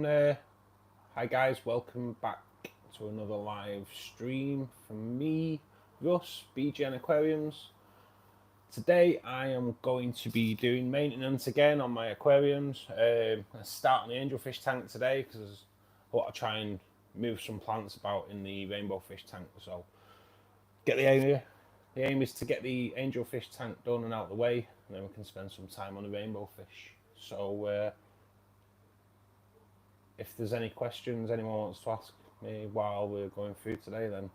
everyone. Hi guys, welcome back to another live stream from me, Russ, BGN Aquariums. Today I am going to be doing maintenance again on my aquariums. I'm starting the angelfish tank today because I want to try and move some plants about in the rainbow fish tank. So get the aim is to get the angelfish tank done and out of the way, and then we can spend some time on the rainbow fish. So if there's any questions anyone wants to ask me while we're going through today, then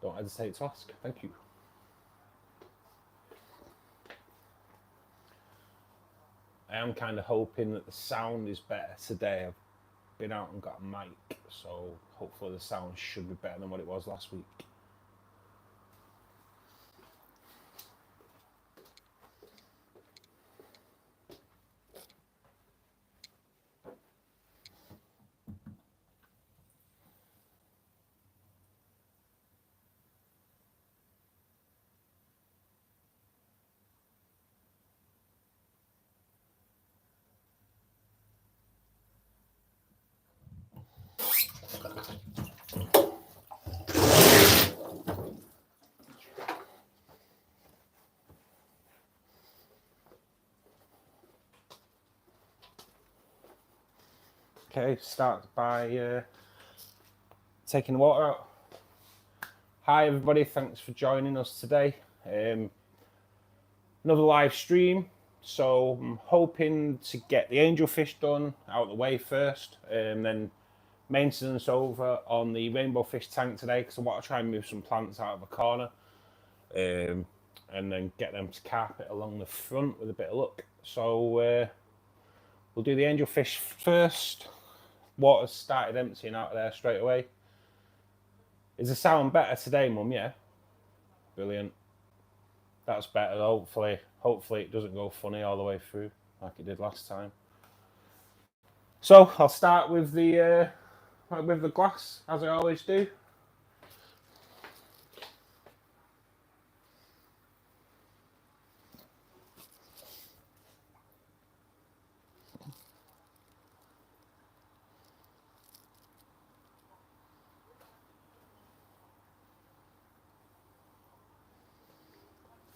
don't hesitate to ask. Thank you. I am kind of hoping that the sound is better today. I've been out and got a mic, so hopefully the sound should be better than what it was last week. Okay, start by taking the water out. Hi everybody, thanks for joining us today. Another live stream. So I'm hoping to get the angelfish done out of the way first, and then maintenance over on the rainbow fish tank today because I want to try and move some plants out of a corner, and then get them to carpet along the front with a bit of luck. So we'll do the angelfish first. Water's started emptying out of there straight away. Is the sound better today, Mum? Yeah. Brilliant. That's better. Hopefully it doesn't go funny all the way through like it did last time. So I'll start with the glass as I always do.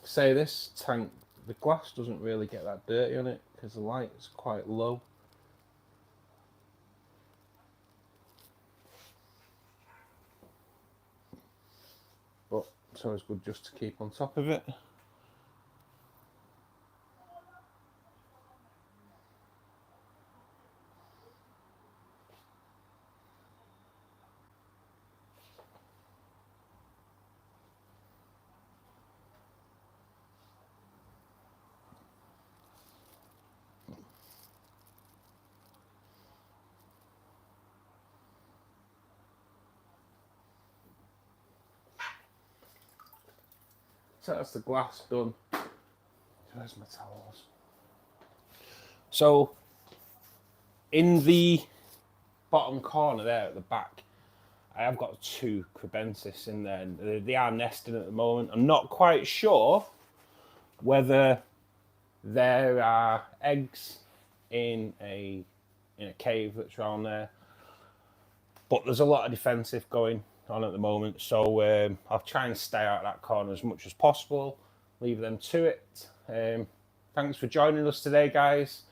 Say this tank, the glass doesn't really get that dirty on it because the light is quite low. But it's always good just to keep on top of it. So that's the glass done. Where's my towels? So in the bottom corner there at the back, I have got 2 Crebensis in there, and they are nesting at the moment. I'm not quite sure whether there are eggs in a cave that's around there, but there's a lot of defensive going on at the moment, so I'll try and stay out of that corner as much as possible, leave them to it. Thanks for joining us today, guys.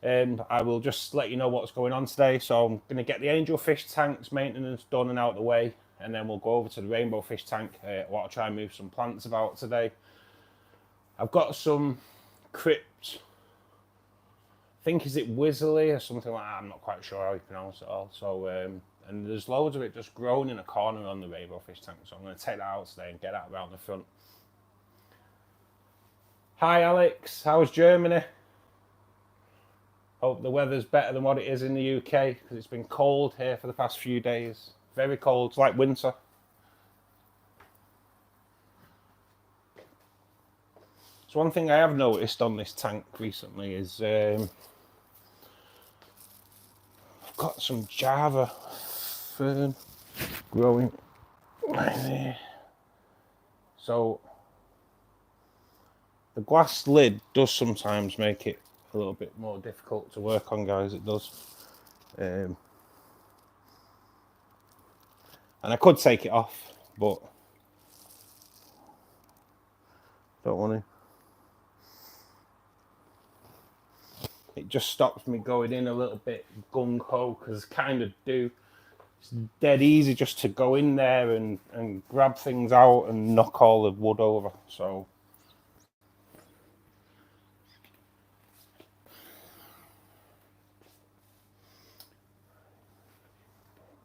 I will just let you know what's going on today. So I'm going to get the angelfish tank's maintenance done and out of the way, and then we'll go over to the rainbow fish tank. I want to try and move some plants about today. I've got some crypt, I think is it Wizzly or something like that. I'm not quite sure how you pronounce it all. So and there's loads of it just growing in a corner on the rainbow fish tank. So I'm going to take that out today and get that around the front. Hi Alex, how's Germany? Hope the weather's better than what it is in the UK because it's been cold here for the past few days. Very cold, it's like winter. So one thing I have noticed on this tank recently is I've got some Java fern growing right there. So the glass lid does sometimes make it a little bit more difficult to work on, guys. It does. And I could take it off, but don't want to. It just stops me going in a little bit gung-ho, because kind of do. It's dead easy just to go in there and grab things out and knock all the wood over. So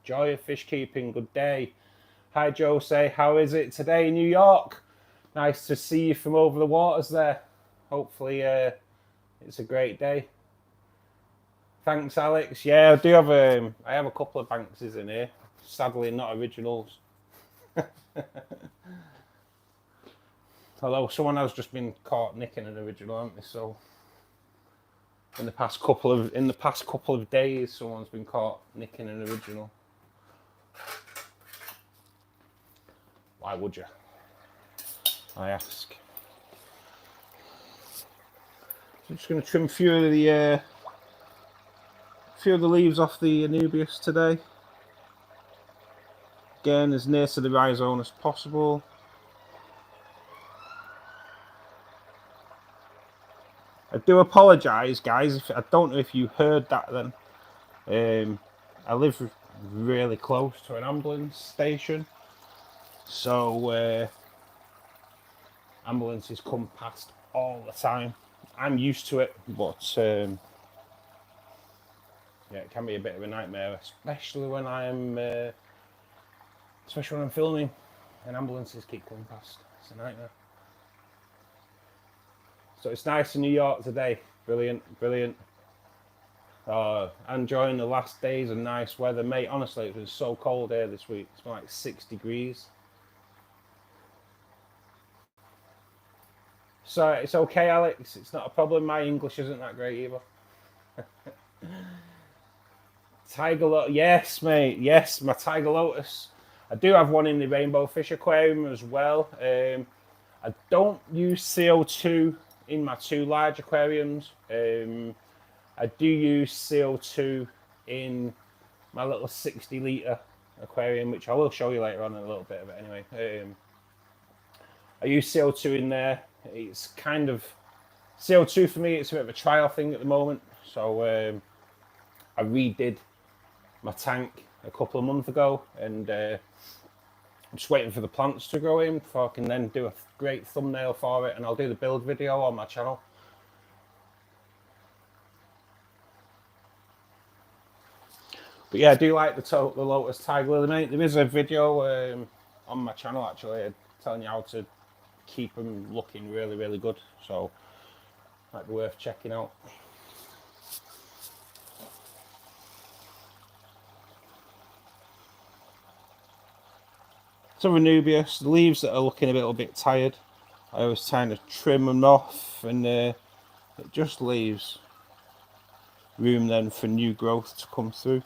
joy of fish keeping, good day. Hi Jose, how is it today in New York? Nice to see you from over the waters there. Hopefully it's a great day. Thanks, Alex. Yeah, I do have I have a couple of Bankses in here. Sadly, not originals. Although someone has just been caught nicking an original, haven't they? So in the past couple of days, someone's been caught nicking an original. Why would you? I ask. So I'm just going to trim a few of the leaves off the Anubias today. Again, as near to the rhizome as possible. I do apologise, guys. I don't know if you heard that then. I live really close to an ambulance station. So ambulances come past all the time. I'm used to it, but yeah, it can be a bit of a nightmare, especially when I'm filming and ambulances keep coming past. It's a nightmare. So it's nice in New York today. Brilliant, brilliant. Enjoying the last days of nice weather, mate. Honestly, it was so cold here this week. It's been like 6 degrees. So it's okay, Alex. It's not a problem. My English isn't that great either. Tiger Lotus. Yes, mate. Yes, my Tiger Lotus. I do have one in the Rainbow Fish Aquarium as well. I don't use CO2 in my 2 large aquariums. I do use CO2 in my little 60-litre aquarium, which I will show you later on in a little bit of it anyway. I use CO2 in there. It's kind of CO2 for me. It's a bit of a trial thing at the moment. So I redid my tank a couple of months ago, and I'm just waiting for the plants to grow in before I can then do a great thumbnail for it, and I'll do the build video on my channel. But yeah, I do like the Lotus Tiger Lily, mate. There is a video on my channel actually telling you how to keep them looking really, really good. So might be worth checking out. So Anubias, the leaves that are looking a little bit tired, I always kind of trim them off, and it just leaves room then for new growth to come through.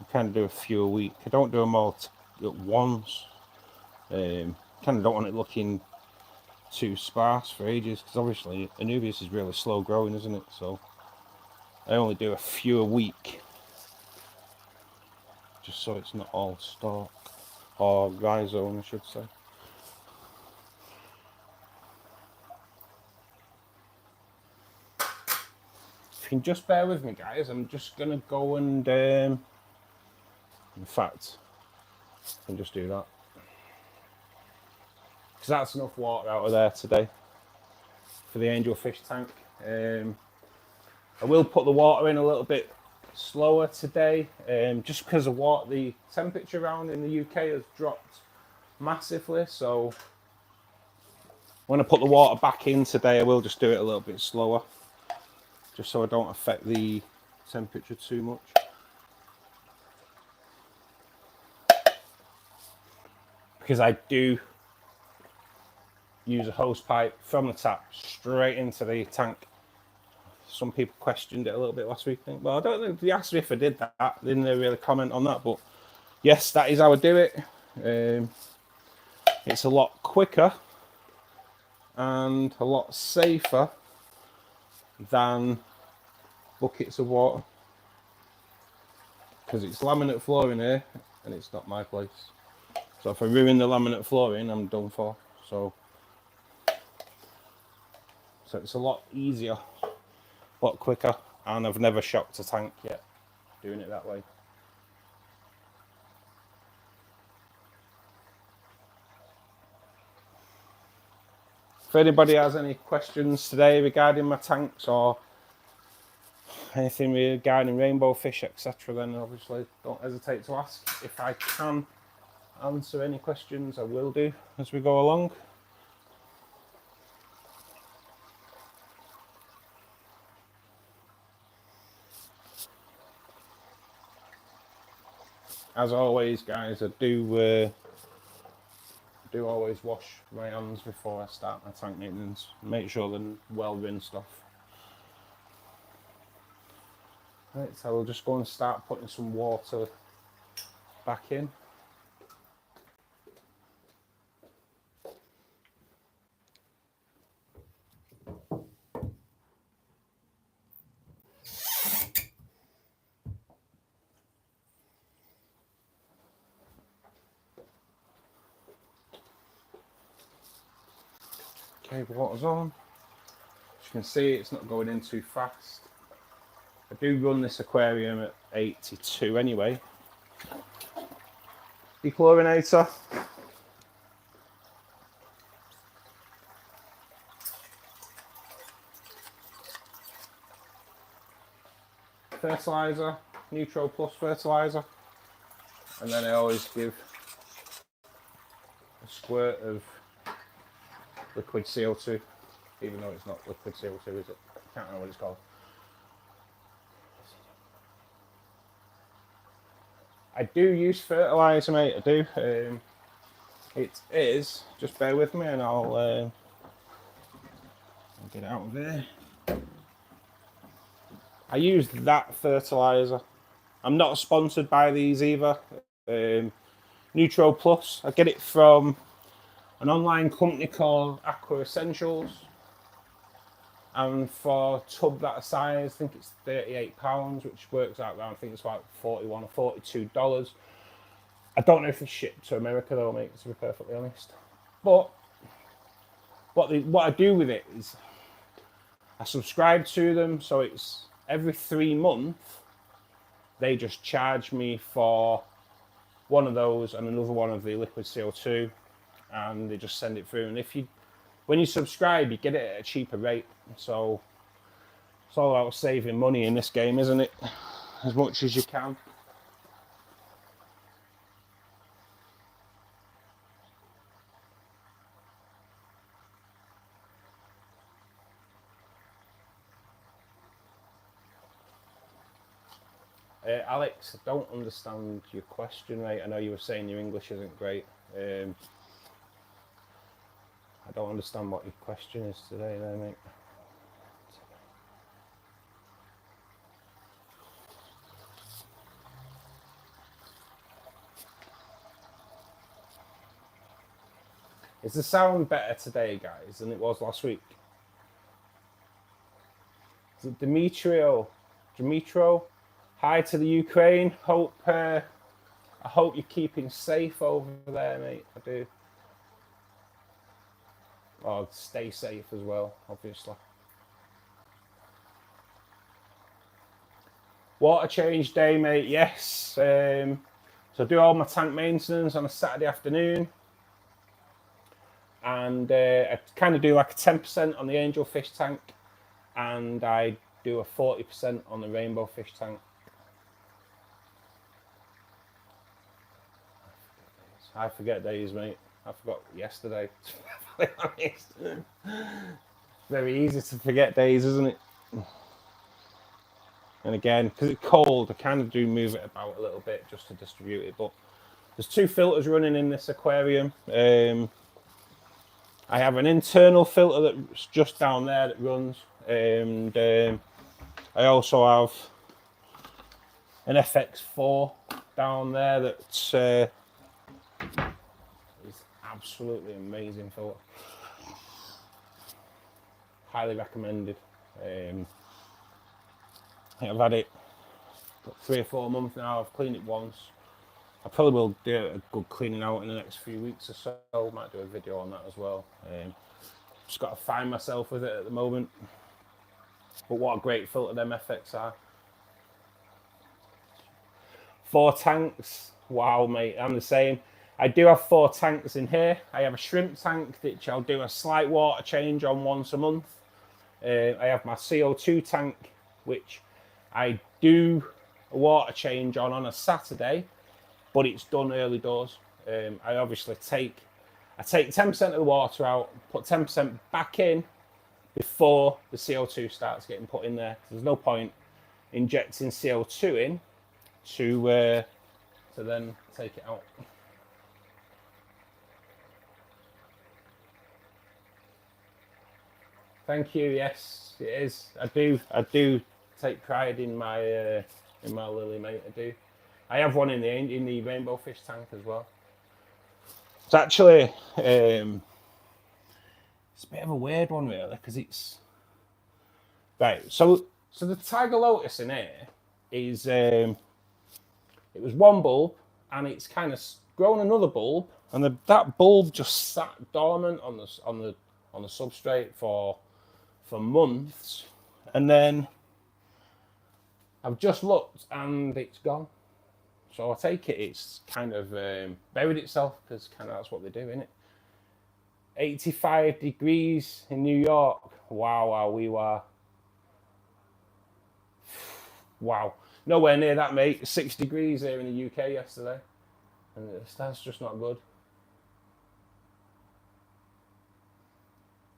I kind of do a few a week. I don't do them all at once. Kind of don't want it looking too sparse for ages, because obviously Anubias is really slow growing, isn't it? So I only do a few a week, just so it's not all stalk, or rhizome I should say. If you can just bear with me, guys, I'm just going to go and in fact, I can just do that, because that's enough water out of there today for the angelfish tank. I will put the water in a little bit slower today, just because the temperature around in the UK has dropped massively. So when I put the water back in today, I will just do it a little bit slower, just so I don't affect the temperature too much. Because I do use a hose pipe from the tap straight into the tank. Some people questioned it a little bit last week. Well, I don't know if they asked me if I did that. They didn't really comment on that, but yes, that is how I do it. It's a lot quicker and a lot safer than buckets of water, because it's laminate flooring here and it's not my place. So if I ruin the laminate flooring, I'm done for. So it's a lot easier, a lot quicker, and I've never shocked a tank yet doing it that way. If anybody has any questions today regarding my tanks or anything regarding rainbow fish, etc., then obviously don't hesitate to ask. If I can answer any questions, I will do as we go along. As always, guys, I do always wash my hands before I start my tank maintenance. Make sure they're well rinsed off. Right, so we'll just go and start putting some water back in. Okay, water's on. As you can see, it's not going in too fast. I do run this aquarium at 82 anyway. Dechlorinator. Fertilizer, Neutral Plus fertilizer. And then I always give a squirt of liquid CO2, even though it's not liquid CO2, is it? I can't remember what it's called. I do use fertilizer, mate, I do. It is, just bear with me and I'll get it out of there. I use that fertilizer. I'm not sponsored by these either. Neutral Plus, I get it from an online company called Aqua Essentials, and for a tub that size, I think it's £38, which works out around, I think it's like $41 or $42. I don't know if it's shipped to America though, mate, to be perfectly honest. But what I do with it is I subscribe to them, so it's every 3 months they just charge me for one of those and another one of the liquid CO2, and they just send it through. And when you subscribe, you get it at a cheaper rate. So it's all about saving money in this game, isn't it? As much as you can. Alex, I don't understand your question, mate. I know you were saying your English isn't great. I don't understand what your question is today, though, mate. Is the sound better today, guys, than it was last week? Is it Dimitro? Hi to the Ukraine. I hope you're keeping safe over there, mate. I do. Oh, stay safe as well, obviously. Water change day, mate. Yes. So I do all my tank maintenance on a Saturday afternoon, and I kind of do like a 10% on the angelfish tank, and I do a 40% on the rainbow fish tank. I forget days, mate. I forgot yesterday, to be honest. Very easy to forget days, isn't it? And again, because it's cold, I kind of do move it about a little bit just to distribute it. But there's 2 filters running in this aquarium. I have an internal filter that's just down there that runs. And I also have an FX4 down there that's is absolutely amazing filter. highly recommended. I think I've had it 3 or 4 months now. I've cleaned it once. I probably will do a good cleaning out in the next few weeks or so. Might do a video on that as well. Just got to find myself with it at the moment. But what a great filter them FX are. 4 tanks. Wow, mate, I'm the same. I do have 4 tanks in here. I have a shrimp tank, which I'll do a slight water change on once a month. I have my CO2 tank, which I do a water change on a Saturday, but it's done early doors. I obviously take 10% of the water out, put 10% back in before the CO2 starts getting put in there. There's no point injecting CO2 in to then take it out. Thank you. Yes, it is. I do take pride in my lily, mate. I do. I have one in the rainbow fish tank as well. It's actually it's a bit of a weird one, really, because it's right. So the tiger lotus in here is it was one bulb, and it's kind of grown another bulb, and that bulb just sat dormant on the substrate for months, and then I've just looked and it's gone. So I take it it's kind of buried itself, because kind of that's what they do, isn't it? 85 degrees in New York. Wow, we were. Wow. Nowhere near that, mate. 6 degrees here in the UK yesterday. And that's just not good.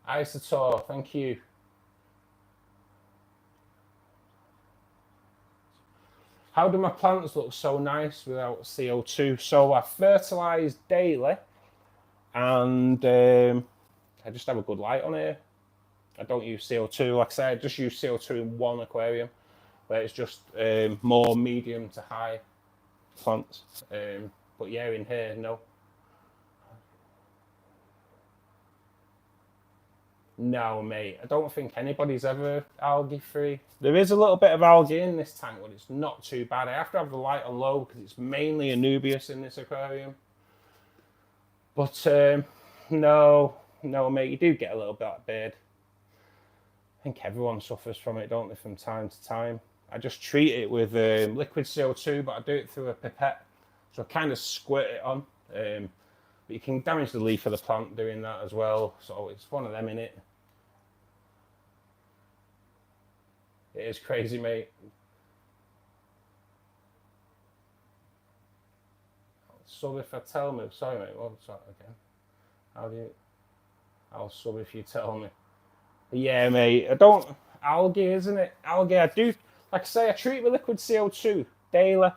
Isotor, thank you. How do my plants look so nice without CO2? So I fertilise daily, and I just have a good light on here. I don't use CO2. Like I said, I just use CO2 in one aquarium, where it's just more medium to high plants. But yeah, in here, no. No, mate, I don't think anybody's ever algae free. There is a little bit of algae in this tank, but it's not too bad. I have to have the light on low because it's mainly Anubias in this aquarium. But no, mate, you do get a little bit of beard. I think everyone suffers from it, don't they, from time to time. I just treat it with liquid CO2, but I do it through a pipette. So I kind of squirt it on. But you can damage the leaf of the plant doing that as well. So it's one of them, innit? It is crazy, mate. Sub if I tell me. Sorry, mate. What's that again? I'll sub if you tell me. Yeah, mate. I don't. Algae, isn't it? Algae. I do. Like I say, I treat with liquid CO2 daily,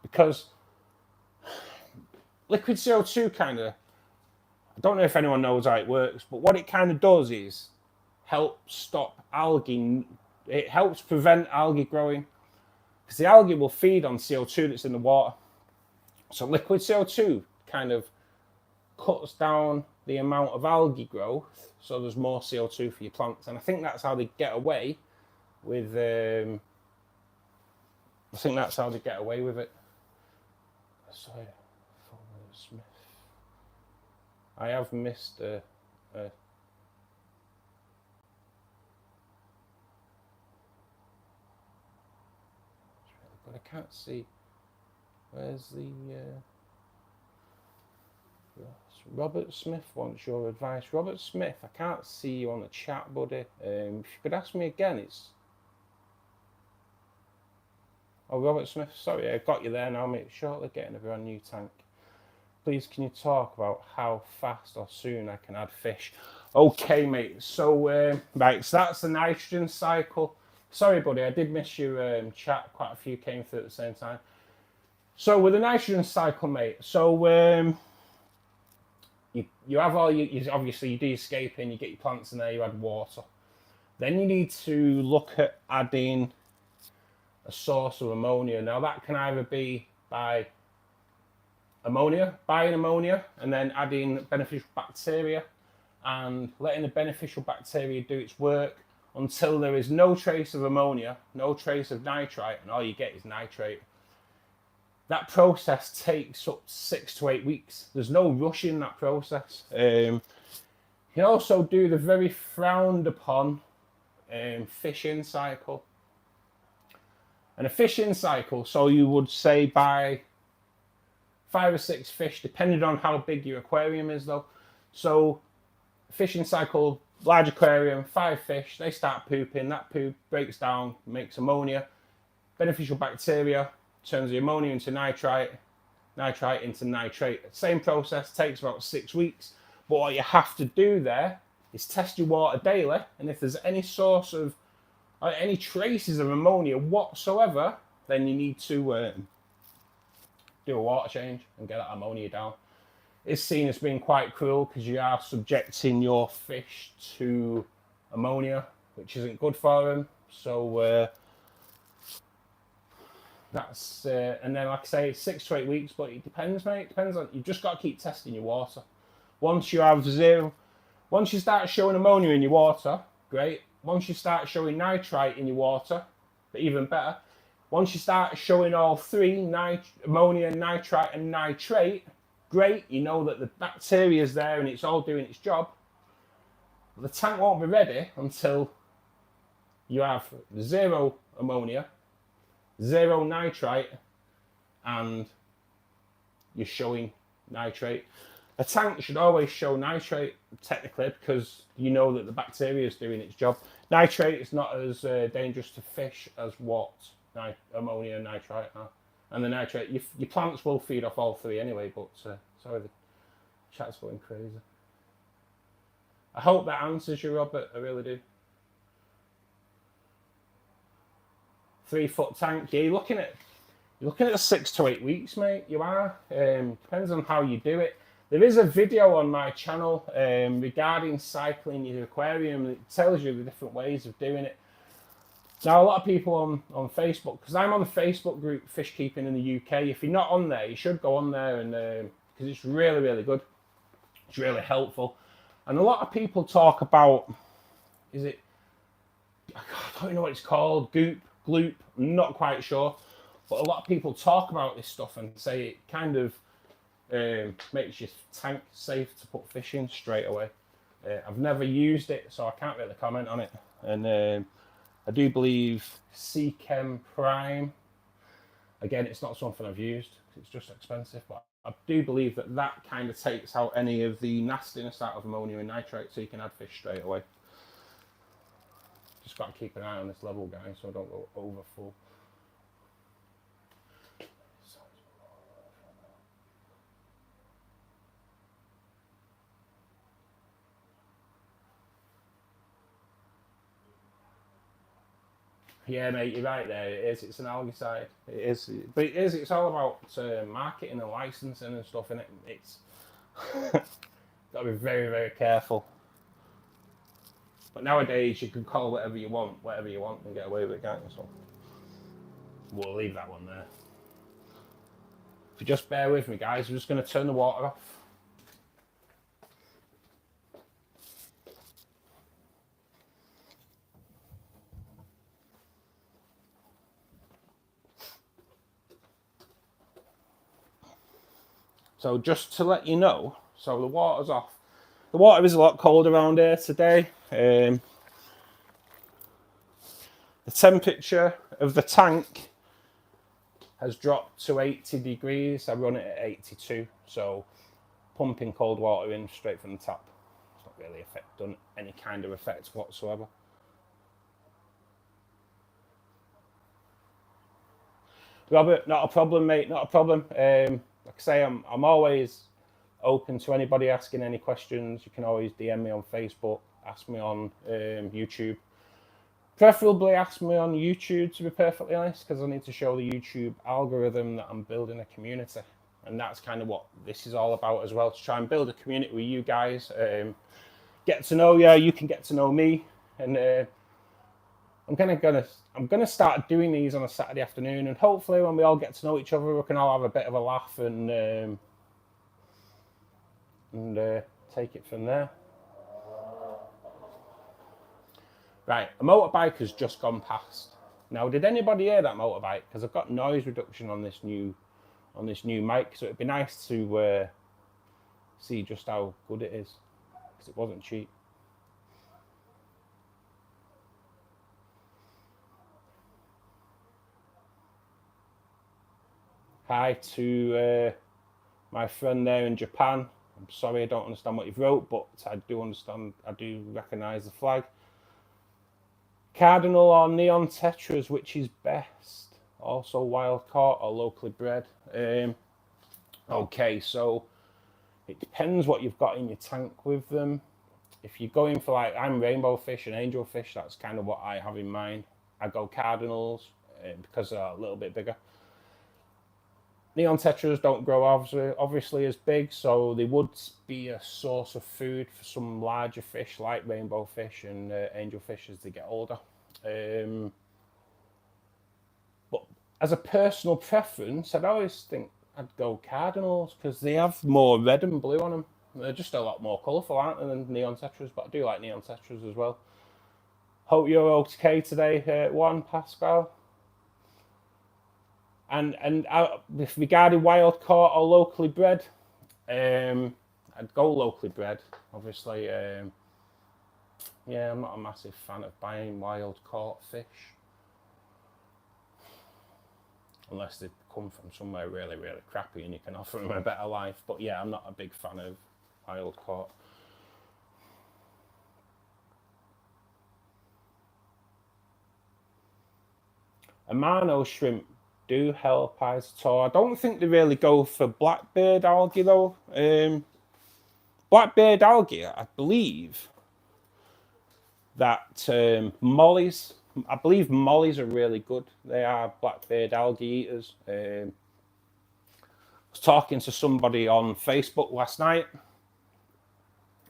because liquid CO2 kind of. I don't know if anyone knows how it works, but what it kind of does is help stop algae. It helps prevent algae growing, because the algae will feed on CO2 that's in the water. So liquid CO2 kind of cuts down the amount of algae growth, so there's more CO2 for your plants. And I think that's how they get away with. I think that's how they get away with it. Sorry, Smith. I have missed but I can't see. Where's the Robert Smith wants your advice. Robert Smith, I can't see you on the chat, buddy. If you could ask me again, it's. Oh, Robert Smith, sorry, I got you there now, mate. Shortly getting a brand new tank. Please, can you talk about how fast or soon I can add fish? Okay, mate. So, right, so that's the nitrogen cycle. Sorry, buddy, I did miss your chat. Quite a few came through at the same time. So, with the nitrogen cycle, mate, so you have all you obviously you do your scaping, you get your plants in there, you add water. Then you need to look at adding a source of ammonia. Now, that can either be by buying ammonia, and then adding beneficial bacteria and letting the beneficial bacteria do its work until there is no trace of ammonia, no trace of nitrite, and all you get is nitrate. That process takes up 6 to 8 weeks. There's no rush in that process. You can also do the very frowned upon fish-in cycle. And a fish-in cycle, so you would say buy 5 or 6 fish, depending on how big your aquarium is though. So fishing cycle, large aquarium, 5 fish, they start pooping, that poop breaks down, makes ammonia, beneficial bacteria, turns the ammonia into nitrite, nitrite into nitrate. Same process, takes about 6 weeks, but what you have to do there is test your water daily, and if there's any source of, any traces of ammonia whatsoever, then you need to do a water change and get that ammonia down. It's seen as being quite cruel because you are subjecting your fish to ammonia, which isn't good for them. So that's and then, like I say, 6 to 8 weeks, but it depends, mate. It depends on, you've just got to keep testing your water. Once you have once you start showing ammonia in your water, great. Once you start showing nitrite in your water, but even better, once you start showing all three, ammonia, nitrite and nitrate, great, you know that the bacteria is there and it's all doing its job. But the tank won't be ready until you have 0 ammonia, 0 nitrite, and you're showing nitrate. A tank should always show nitrate, technically, because you know that the bacteria is doing its job. Nitrate is not as dangerous to fish as what ammonia and nitrite are. And the nitrate, your plants will feed off all 3 anyway, but sorry, the chat's going crazy. I hope that answers you, Robert, I really do. 3-foot tank, yeah, you're looking at 6 to 8 weeks, mate, you are. Depends on how you do it. There is a video on my channel regarding cycling your aquarium. It tells you the different ways of doing it. Now, a lot of people on Facebook, because I'm on the Facebook group Fish Keeping in the UK. If you're not on there, you should go on there, and because it's really, really good. It's really helpful. And a lot of people talk about, I don't know what it's called, goop, gloop, I'm not quite sure. But a lot of people talk about this stuff and say it kind of makes your tank safe to put fish in straight away. I've never used it, so I can't really comment on it. And I do believe Chem Prime, again, it's not something I've used, it's just expensive, but I do believe that kind of takes out any of the nastiness out of ammonia and nitrate, so you can add fish straight away. Just got to keep an eye on this level, guys, so I don't go over full. Yeah, mate, you're right there. It is. It's an algaecide. It is. But it is. It's all about marketing and licensing and stuff, and it's got to be very, very careful. But nowadays, you can call whatever you want, and get away with it, can't you? So we'll leave that one there. If you just bear with me, guys, I'm just going to turn the water off. So just to let you know, so the water's off. The water is a lot cold around here today. The temperature of the tank has dropped to 80 degrees. I run it at 82, so pumping cold water in straight from the tap. It's not really done any kind of effect whatsoever. Robert, not a problem, mate, not a problem. Like I say, I'm always open to anybody asking any questions. You can always DM me on Facebook, ask me on YouTube. Preferably ask me on YouTube, to be perfectly honest, because I need to show the YouTube algorithm that I'm building a community. And that's kind of what this is all about as well, to try and build a community with you guys. Get to know you, you can get to know me. And I'm gonna start doing these on a Saturday afternoon, and hopefully when we all get to know each other, we can all have a bit of a laugh and take it from there. Right, a motorbike has just gone past. Now, did anybody hear that motorbike? Because I've got noise reduction on this new mic, so it'd be nice to see just how good it is, because it wasn't cheap. Hi to my friend there in Japan. I'm sorry I don't understand what you've wrote, but I do understand, I do recognise the flag. Cardinal or neon tetras, which is best? Also wild caught or locally bred? Okay, so it depends what you've got in your tank with them. If you're going for, like, I'm rainbow fish and angel fish, that's kind of what I have in mind. I go cardinals because they're a little bit bigger. Neon tetras don't grow obviously as big, so they would be a source of food for some larger fish like rainbow fish and angel fish as they get older. But as a personal preference, I'd always think I'd go cardinals because they have more red and blue on them. They're just a lot more colourful, aren't they, than neon tetras, but I do like neon tetras as well. Hope you're okay today, Juan Pascal. And regarding wild caught or locally bred, I'd go locally bred, obviously. Yeah, I'm not a massive fan of buying wild caught fish. Unless they come from somewhere really, really crappy and you can offer them a better life. But yeah, I'm not a big fan of wild caught. Amano shrimp do help eyes at all. I don't think they really go for blackbeard algae though. Blackbeard algae, I believe that mollies, I believe mollies are really good. They are blackbeard algae eaters. I was talking to somebody on Facebook last night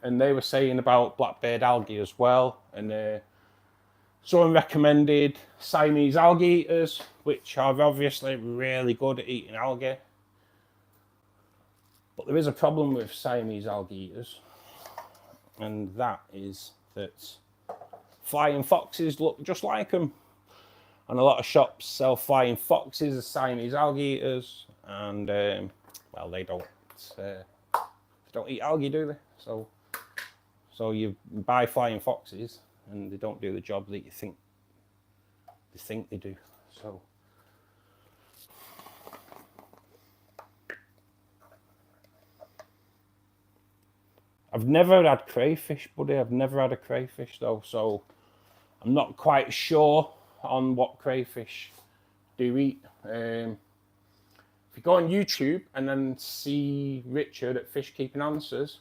and they were saying about blackbeard algae as well. And someone recommended Siamese algae eaters, which are obviously really good at eating algae. But there is a problem with Siamese algae eaters, and that is that flying foxes look just like them. And a lot of shops sell flying foxes as Siamese algae eaters, and well, they don't eat algae, do they? So you buy flying foxes, and they don't do the job that you think they do. So I've never had crayfish, buddy. I've never had a crayfish though, so I'm not quite sure on what crayfish do eat. If you go on YouTube and then see Richard at Fish Keeping Answers,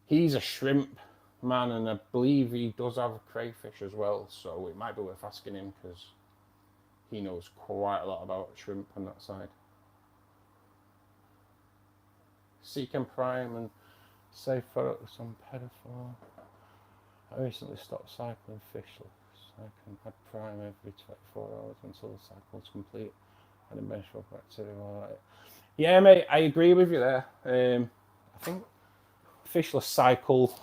he's a shrimp man, and I believe he does have crayfish as well, so it might be worth asking him because he knows quite a lot about shrimp on that side. Seachem Prime and safe products on pedophile. I recently stopped cycling fishless. I can add Prime every 24 hours until the cycle's complete and then measure up bacteria. Yeah, mate, I agree with you there. I think fishless cycle,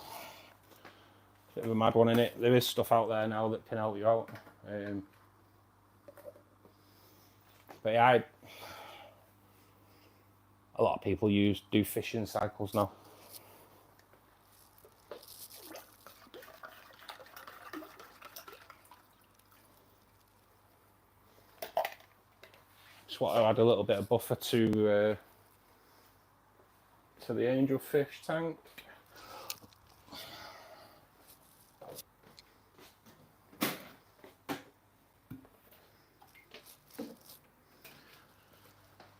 bit of a mad one in it. There is stuff out there now that can help you out. But yeah, a lot of people do fishing cycles now. Just want to add a little bit of buffer to the angelfish tank.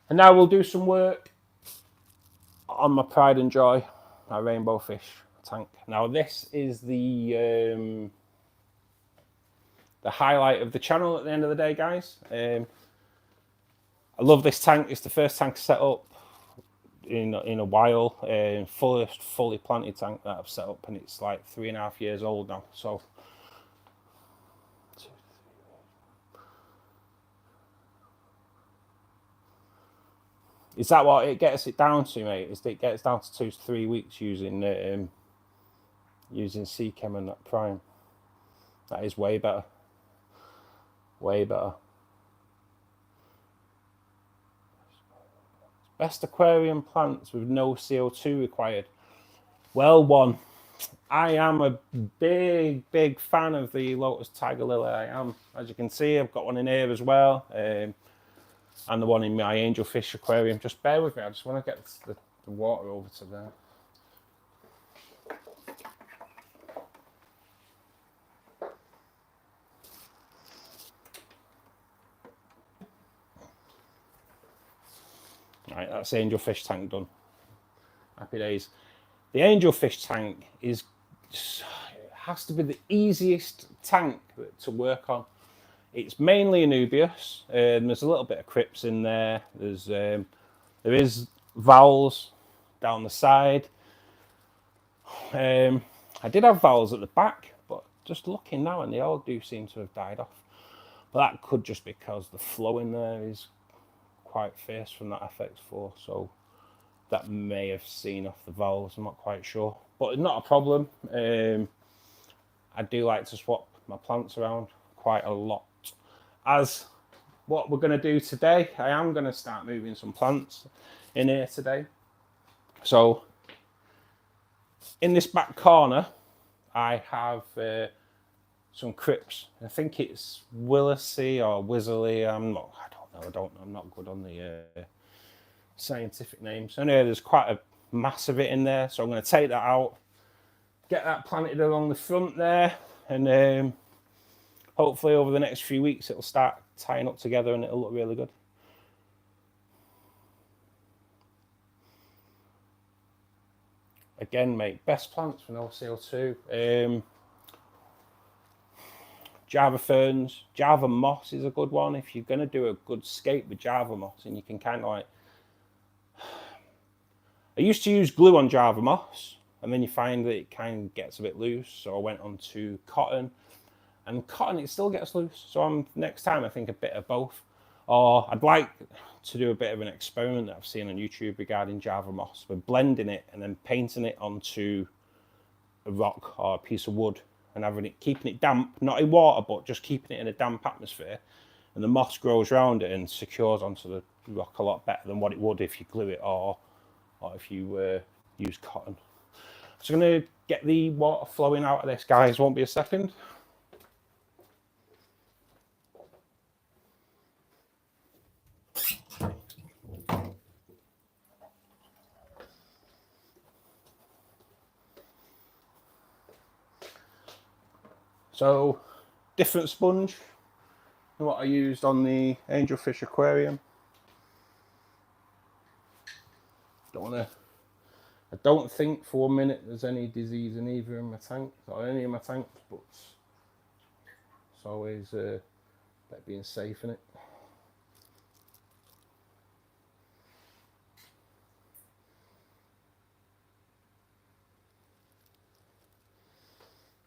And now we'll do some work on my pride and joy, my rainbow fish tank. Now this is the highlight of the channel at the end of the day, guys. I love this tank. It's the first tank set up in a while. Fully planted tank that I've set up, and it's like 3.5 years old now. So is that what it gets it down to, mate? It gets down to 2 to 3 weeks using Seachem and that Prime. That is way better. Way better. Best aquarium plants with no CO2 required. Well, one. I am a big fan of the Lotus Tiger Lily. I am. As you can see, I've got one in here as well. And the one in my angelfish aquarium. Just bear with me, I just want to get the water over to there. Right, that's the angelfish tank done. Happy days. The angelfish tank has to be the easiest tank to work on. It's mainly anubias. There's a little bit of crypts in there. There is vowels down the side. I did have vowels at the back, but just looking now, and they all do seem to have died off. But that could just be because the flow in there is quite fierce from that FX4, so that may have seen off the vowels. I'm not quite sure, but not a problem. I do like to swap my plants around quite a lot. As what we're going to do today, I am going to start moving some plants in here today. So in this back corner, I have some crypts. I think it's Willisy or Wizzily. I don't know. I'm not good on the scientific names. I know there's quite a mass of it in there, so I'm going to take that out, get that planted along the front there, and hopefully over the next few weeks it'll start tying up together and it'll look really good. Again, mate, best plants for no CO2. Java ferns, Java moss is a good one if you're going to do a good scape with Java moss, and you can kind of like... I used to use glue on Java moss, and then you find that it kind of gets a bit loose, so I went on to cotton, and cotton, it still gets loose, so next time I think a bit of both. Or I'd like to do a bit of an experiment that I've seen on YouTube regarding Java moss, with blending it and then painting it onto a rock or a piece of wood, and keeping it damp, not in water, but just keeping it in a damp atmosphere, and the moss grows around it and secures onto the rock a lot better than what it would if you glue it or if you use cotton. So I'm going to get the water flowing out of this, guys. Won't be a second. So, different sponge than what I used on the angelfish aquarium. I don't think for 1 minute there's any disease in either of my tanks, or any of my tanks, but it's always better being safe in it.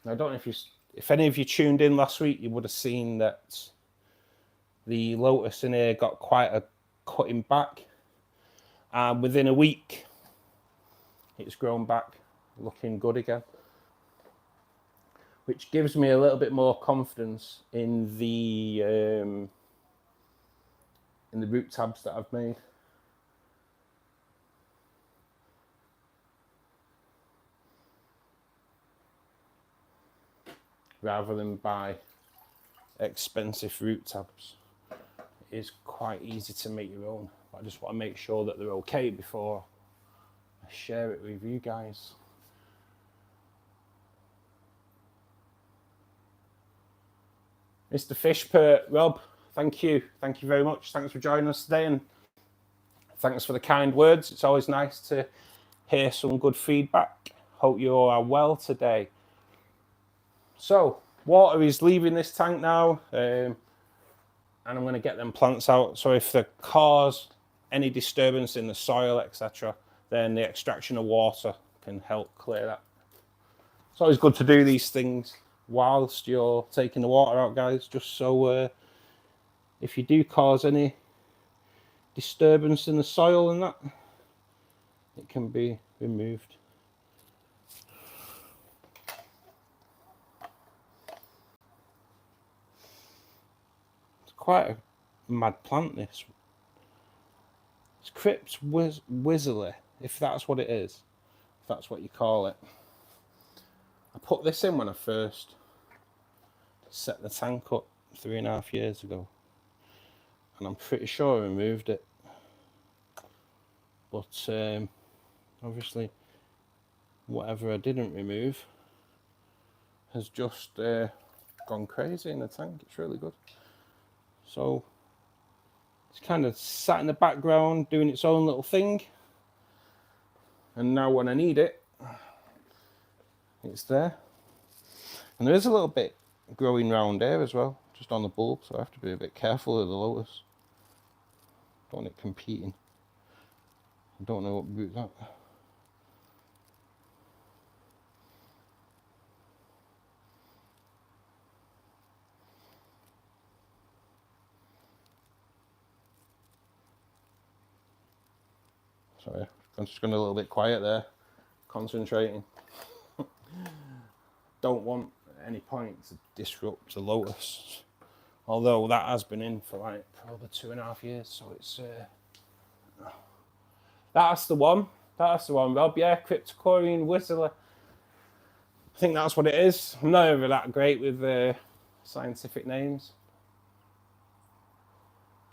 Now, I don't know if any of you tuned in last week, you would have seen that the Lotus in here got quite a cutting back. And within a week, it's grown back, looking good again. Which gives me a little bit more confidence in the root tabs that I've made. Rather than buy expensive root tabs. It is quite easy to make your own, but I just want to make sure that they're okay before I share it with you guys. Mr. Fishpert, Rob, thank you very much. Thanks for joining us today, and thanks for the kind words. It's always nice to hear some good feedback. Hope you all are well today. So, water is leaving this tank now, and I'm going to get them plants out. So if they cause any disturbance in the soil, etc., then the extraction of water can help clear that. It's always good to do these things whilst you're taking the water out, guys, just so if you do cause any disturbance in the soil and that, it can be removed. quite a mad plant, this. It's Crypt Wizzler, if that's what it is. If that's what you call it. I put this in when I first set the tank up 3.5 years ago. And I'm pretty sure I removed it. But obviously, whatever I didn't remove has just gone crazy in the tank. It's really good. So it's kind of sat in the background doing its own little thing. And now when I need it, it's there. And there is a little bit growing round here as well, just on the bulb, so I have to be a bit careful of the lotus. Don't want it competing. I don't know what root that. Sorry, I'm just going a little bit quiet there, concentrating. Don't want at any point to disrupt the lotus, although that has been in for like probably 2.5 years, so it's that's the one, Rob. Yeah, Cryptocorean Whistler. I think that's what it is. I'm not ever that great with scientific names.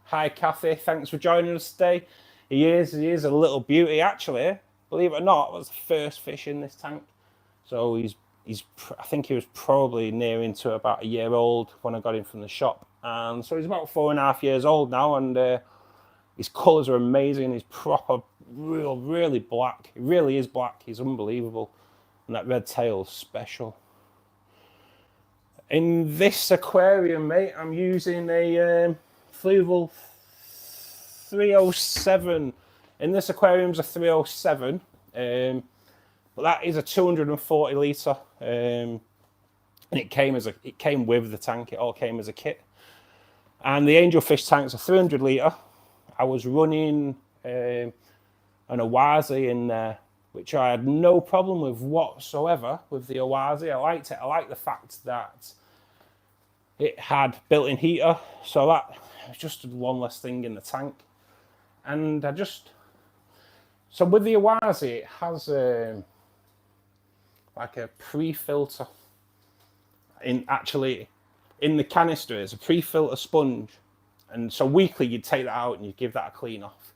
Hi Kathy, thanks for joining us today. He is a little beauty actually. Believe it or not, that was the first fish in this tank. So I think he was probably nearing to about a year old when I got him from the shop. And so he's about 4.5 years old now, and his colours are amazing. He's proper, really black. He really is black. He's unbelievable. And that red tail's special. In this aquarium, mate, I'm using a Fluval 307. In this aquarium's a 307. But that is a 240 litre, and it came with the tank. It all came as a kit. And the angelfish tank's a 300 litre. I was running an Awazi in there, which I had no problem with whatsoever with the Awazi. I liked it. I liked the fact that it had built-in heater, so that was just one less thing in the tank. And so with the Awazi, it has like a pre-filter in the canister. Is a pre-filter sponge, and so weekly you'd take that out and you give that a clean off,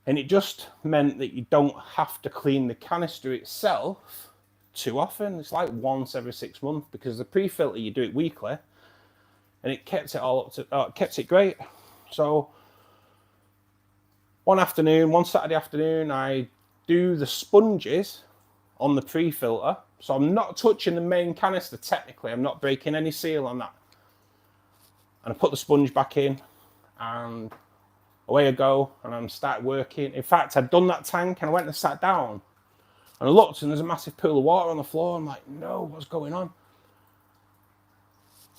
and it just meant that you don't have to clean the canister itself too often. It's like once every 6 months, because the pre-filter you do it weekly, and it kept it all up to kept it great. So one Saturday afternoon, I do the sponges on the pre-filter, so I'm not touching the main canister technically. I'm not breaking any seal on that. And I put the sponge back in, and away I go, and I'm start working. In fact, I'd done that tank, and I went and sat down, and I looked, and there's a massive pool of water on the floor. I'm like, no, what's going on?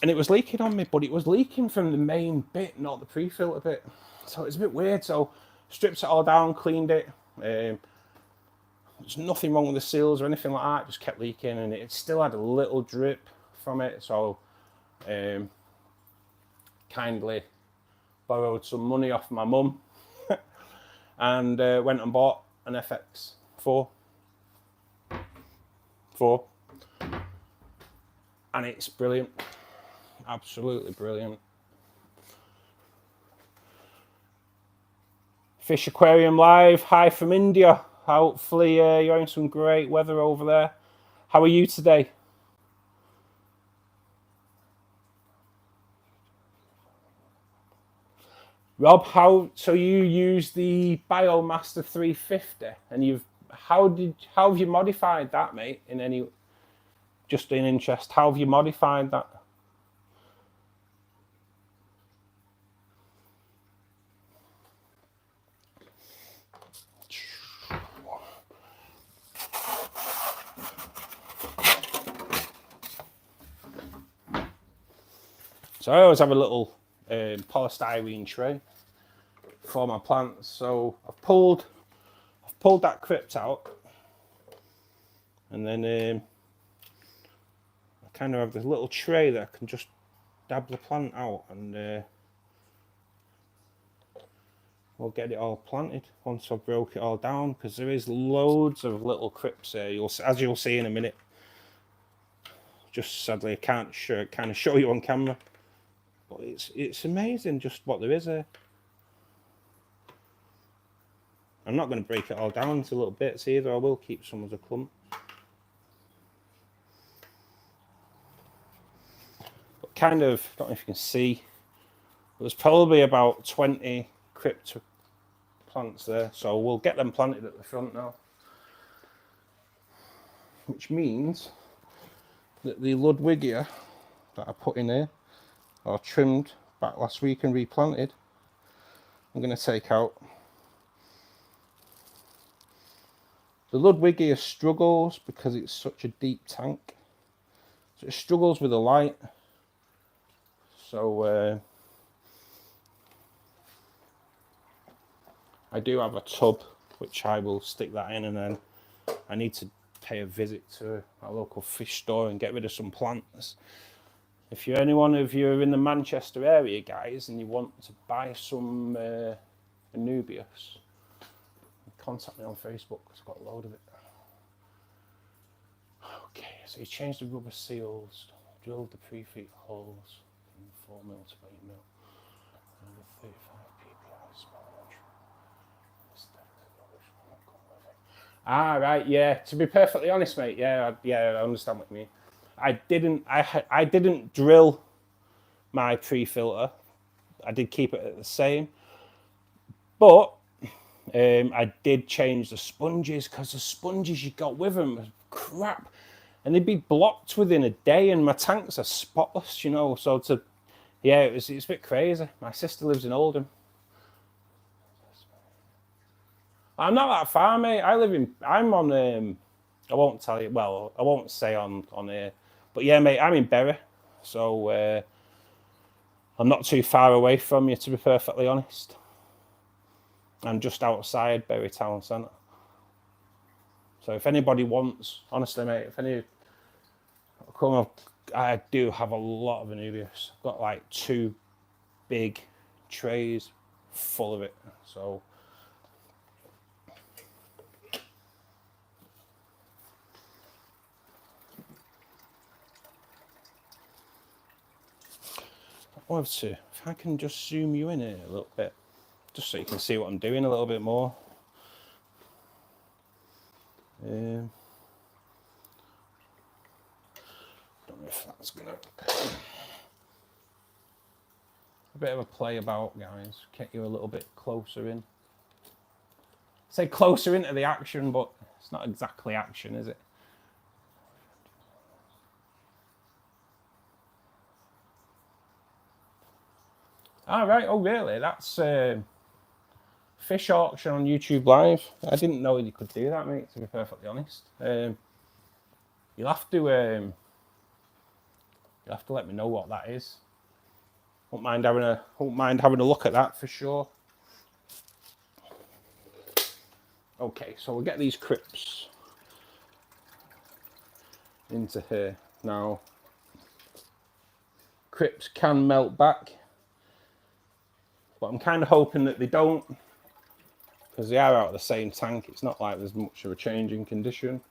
And it was leaking on me, but it was leaking from the main bit, not the pre-filter bit. So it's a bit weird. So stripped it all down, cleaned it. There's nothing wrong with the seals or anything like that. It just kept leaking, and it still had a little drip from it. So kindly borrowed some money off my mum and went and bought an FX4. And it's brilliant. Absolutely brilliant. Fish Aquarium Live. Hi from India. Hopefully you're in some great weather over there. How are you today? Rob, so you use the Biomaster 350, and how have you modified that, mate? Just in interest, how have you modified that? So I always have a little polystyrene tray for my plants. So I've pulled that crypt out, and then I kind of have this little tray that I can just dab the plant out and we'll get it all planted once I've broke it all down, because there is loads of little crypts here, as you'll see in a minute. Just sadly I can't kind of show you on camera, but it's amazing just what there is here. I'm not going to break it all down into little bits either. I will keep some as a clump. But kind of, I don't know if you can see, there's probably about 20 crypt plants there, so we'll get them planted at the front now, which means that the Ludwigia that I put in here, or trimmed back last week and replanted, I'm going to take out. The Ludwigia struggles because it's such a deep tank, so it struggles with the light. So I do have a tub which I will stick that in, and then I need to pay a visit to a local fish store and get rid of some plants. If you're any one of you are in the Manchester area, guys, and you want to buy some Anubias, contact me on Facebook because I've got a load of it. Okay, so you changed the rubber seals, drilled the pre-feed holes from 4 mil to 8 mil, over 35 ppi sponge. Ah, right, yeah. To be perfectly honest, mate, yeah, I understand what you mean. I didn't drill my pre-filter. I did keep it at the same, but I did change the sponges, because the sponges you got with them were crap, and they'd be blocked within a day, and my tanks are spotless, you know. So yeah, it's a bit crazy. My sister lives in Oldham. I'm not that far, mate. I'm on, I won't tell you, well, I won't say on here, but yeah, mate, I'm in Bury, so I'm not too far away from you, to be perfectly honest. I'm just outside Bury Town Centre. So if anybody wants, honestly, mate, if any come up, I do have a lot of Anubias. I've got like 2 big trays full of it. So if I can just zoom you in here a little bit, just so you can see what I'm doing a little bit more. Don't know if that's gonna. A bit of a play about, guys. Get you a little bit closer in. Say closer into the action, but it's not exactly action, is it? All right. Oh, really? That's fish auction on YouTube Live. I didn't know you could do that, mate, to be perfectly honest. You'll have to let me know what that is. Won't mind having a look at that for sure. Okay, so we'll get these crypts into here. Now, crypts can melt back, but I'm kind of hoping that they don't, because they are out of the same tank. It's not like there's much of a change in condition.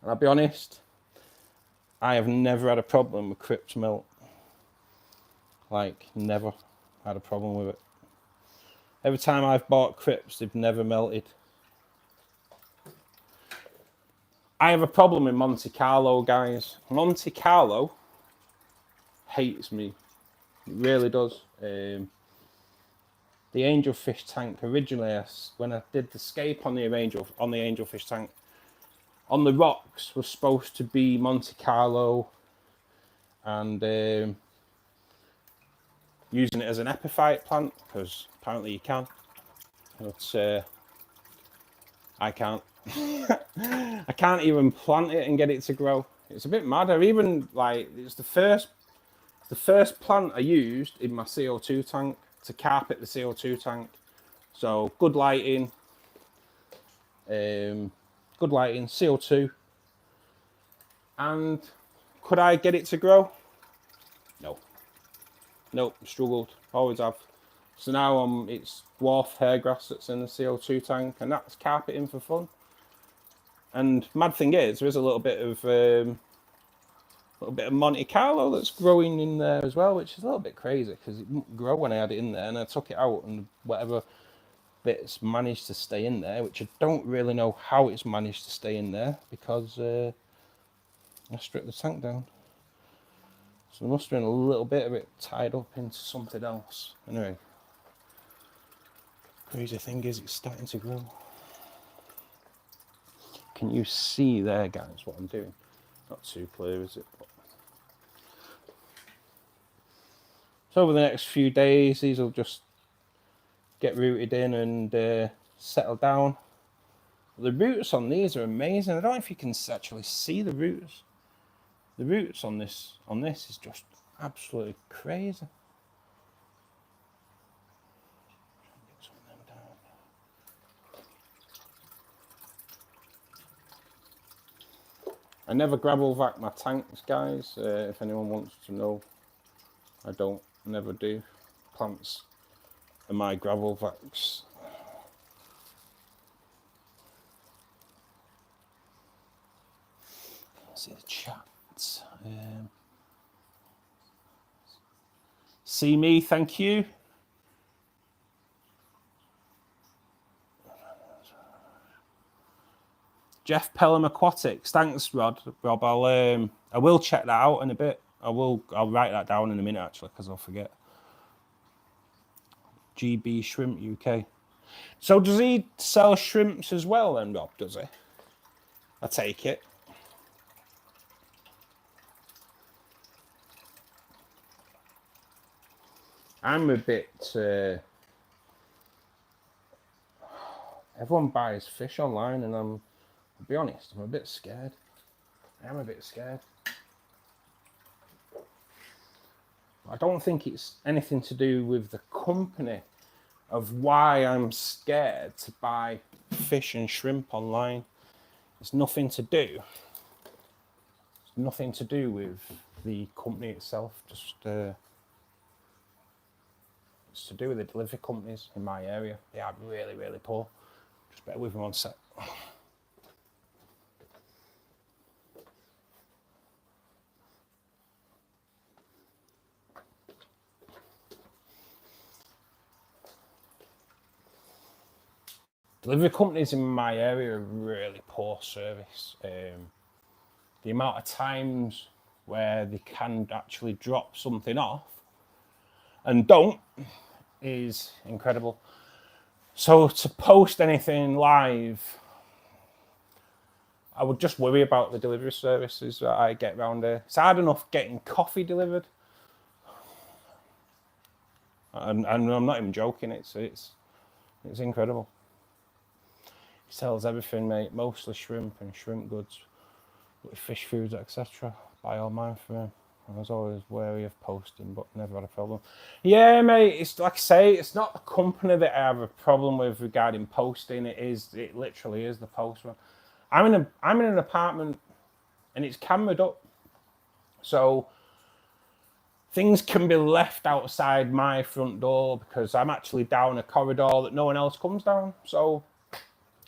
And I'll be honest, I have never had a problem with crypt melt. Like, never had a problem with it. Every time I've bought crypts, they've never melted. I have a problem in Monte Carlo, guys. Monte Carlo hates me. It really does. The angelfish tank originally, when I did the scape on the angelfish tank, on the rocks was supposed to be Monte Carlo, and using it as an epiphyte plant, because apparently you can, but I can't. I can't even plant it and get it to grow. It's a bit mad. It's the first plant I used in my CO2 tank to carpet the CO2 tank. So good lighting, CO2, and Could I get it to grow? No. Nope, struggled. Always have. So now it's dwarf hairgrass that's in the CO2 tank, and that's carpeting for fun. And mad thing is, there is a little bit of Monte Carlo that's growing in there as well, which is a little bit crazy because it didn't grow when I had it in there, and I took it out, and whatever bits managed to stay in there, which I don't really know how it's managed to stay in there because I stripped the tank down. So there must have been a little bit of it tied up into something else. Anyway, crazy thing is it's starting to grow. Can you see there, guys, what I'm doing? Not too clear, is it? But... So over the next few days, these will just get rooted in and settle down. The roots on these are amazing. I don't know if you can actually see the roots. The roots on this is just absolutely crazy. I never gravel vac my tanks, guys. If anyone wants to know, I don't. Never do. Plants are my gravel vacs. Let's see the chat. See me, thank you. Jeff Pelham Aquatics, thanks, Rob. I will check that out in a bit. I'll write that down in a minute actually, because I'll forget. GB Shrimp UK. So does he sell shrimps as well then, Rob? Does he? I take it. I'm a bit. Everyone buys fish online, and I'll be honest, I'm a bit scared. I am a bit scared. I don't think it's anything to do with the company of why I'm scared to buy fish and shrimp online. It's nothing to do. It's nothing to do with the company itself. Just it's to do with the delivery companies in my area. They are really, really poor. Just bear with me one sec. Delivery companies in my area are really poor service. The amount of times where they can actually drop something off and don't is incredible. So to post anything live, I would just worry about the delivery services that I get around here. It's hard enough getting coffee delivered. And I'm not even joking, it's incredible. He sells everything, mate, mostly shrimp and shrimp goods, with fish foods, etc. Buy all mine from him. I was always wary of posting, but never had a problem. Yeah, mate, it's like I say, it's not the company that I have a problem with regarding posting. It literally is the postman. I'm in an apartment, and it's cameraed up, so things can be left outside my front door because I'm actually down a corridor that no one else comes down. So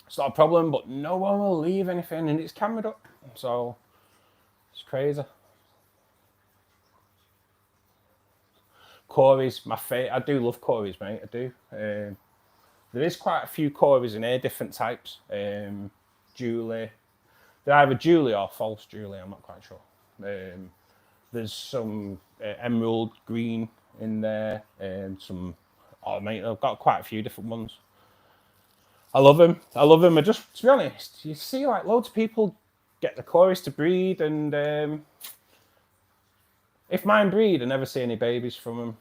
it's not a problem, but no one will leave anything, and it's cameraed up. So it's crazy. Corey's my favourite. I do love Corey's, mate. I do. There is quite a few Corey's in here, different types. Julie. They're either Julie or false Julie. I'm not quite sure. There's some emerald green in there, and some. Oh, mate, I've got quite a few different ones. I love them. I just, to be honest, you see like loads of people get the Corys to breed, and if mine breed, I never see any babies from them.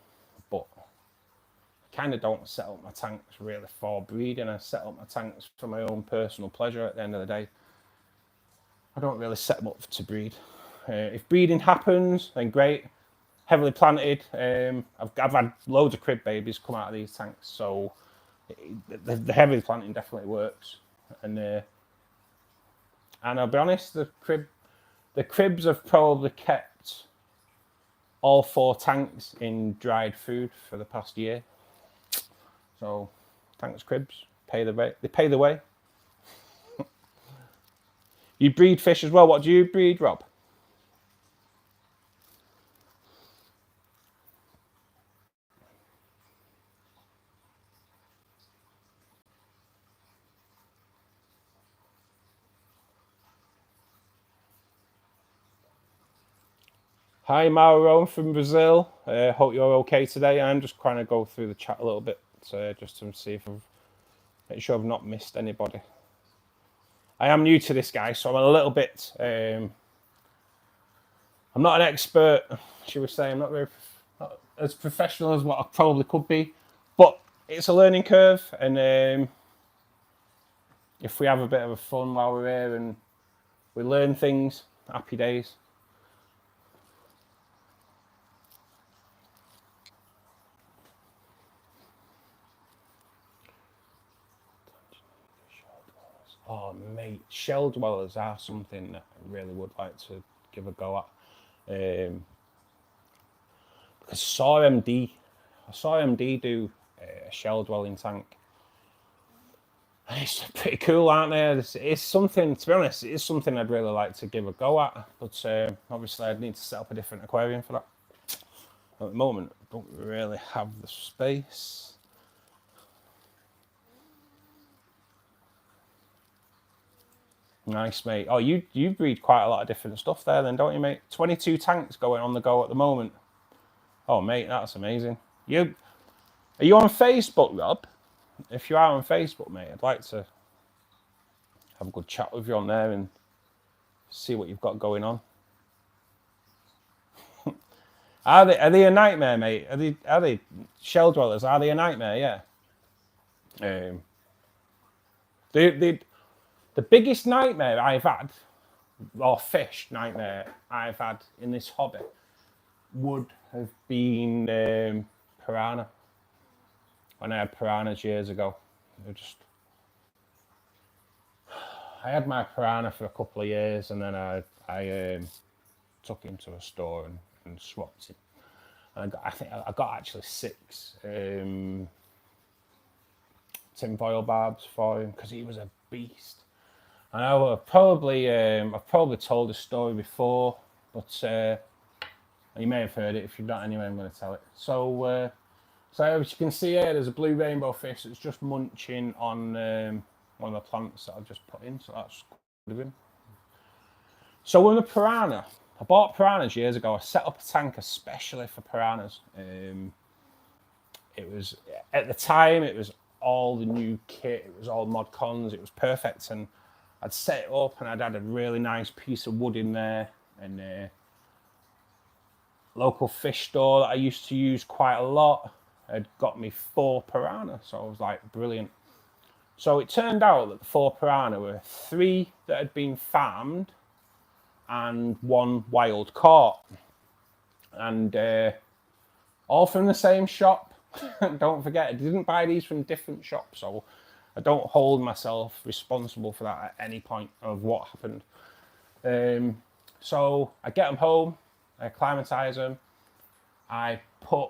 But I kind of don't set up my tanks really for breeding. I set up my tanks for my own personal pleasure at the end of the day. I don't really set them up to breed. If breeding happens, then great. Heavily planted. I've had loads of crib babies come out of these tanks, so the heavily planting definitely works. And I'll be honest, the crib The cribs have probably kept all 4 tanks in dried food for the past year. So, thanks cribs. Pay the way. They pay the way. You breed fish as well. What do you breed, Rob? Hi, Mauro from Brazil. Hope you're okay today. I'm just trying to go through the chat a little bit, just to see if make sure I've not missed anybody. I am new to this, guy, so I'm a little bit. I'm not an expert, should we say? I'm not as professional as what I probably could be, but it's a learning curve, and if we have a bit of a fun while we're here and we learn things, happy days. Oh, mate, shell dwellers are something that I really would like to give a go at. Because I saw MD do a shell dwelling tank. And it's pretty cool, aren't they? It's something, to be honest, it is something I'd really like to give a go at. But obviously, I'd need to set up a different aquarium for that. At the moment, I don't really have the space. Nice, mate. Oh, you breed quite a lot of different stuff there then, don't you, mate? 22 tanks going on the go at the moment. Oh, mate, that's amazing. Are you on Facebook, Rob? If you are on Facebook, mate, I'd like to have a good chat with you on there and see what you've got going on. Are they a nightmare, mate? Are they shell dwellers? Are they a nightmare? Yeah. The biggest nightmare I've had, or fish nightmare I've had in this hobby, would have been piranha. When I had piranhas years ago, I had my piranha for a couple of years, and then I took him to a store and swapped him. And I think I got actually 6 tinfoil barbs for him because he was a beast. I know I've probably told this story before, but you may have heard it. If you've not, anyway, I'm going to tell it. So as you can see here, there's a blue rainbow fish that's just munching on one of the plants that I've just put in. So that's good of him. So with the piranha, I bought piranhas years ago. I set up a tank especially for piranhas. It was, at the time, it was all the new kit. It was all mod cons. It was perfect, and I'd set it up and I'd had a really nice piece of wood in there, and local fish store that I used to use quite a lot had got me 4 piranha, so I was like, brilliant. So it turned out that the 4 piranha were 3 that had been farmed and 1 wild caught, and all from the same shop. Don't forget, I didn't buy these from different shops, so I don't hold myself responsible for that at any point of what happened. So I get them home, I acclimatise them, I put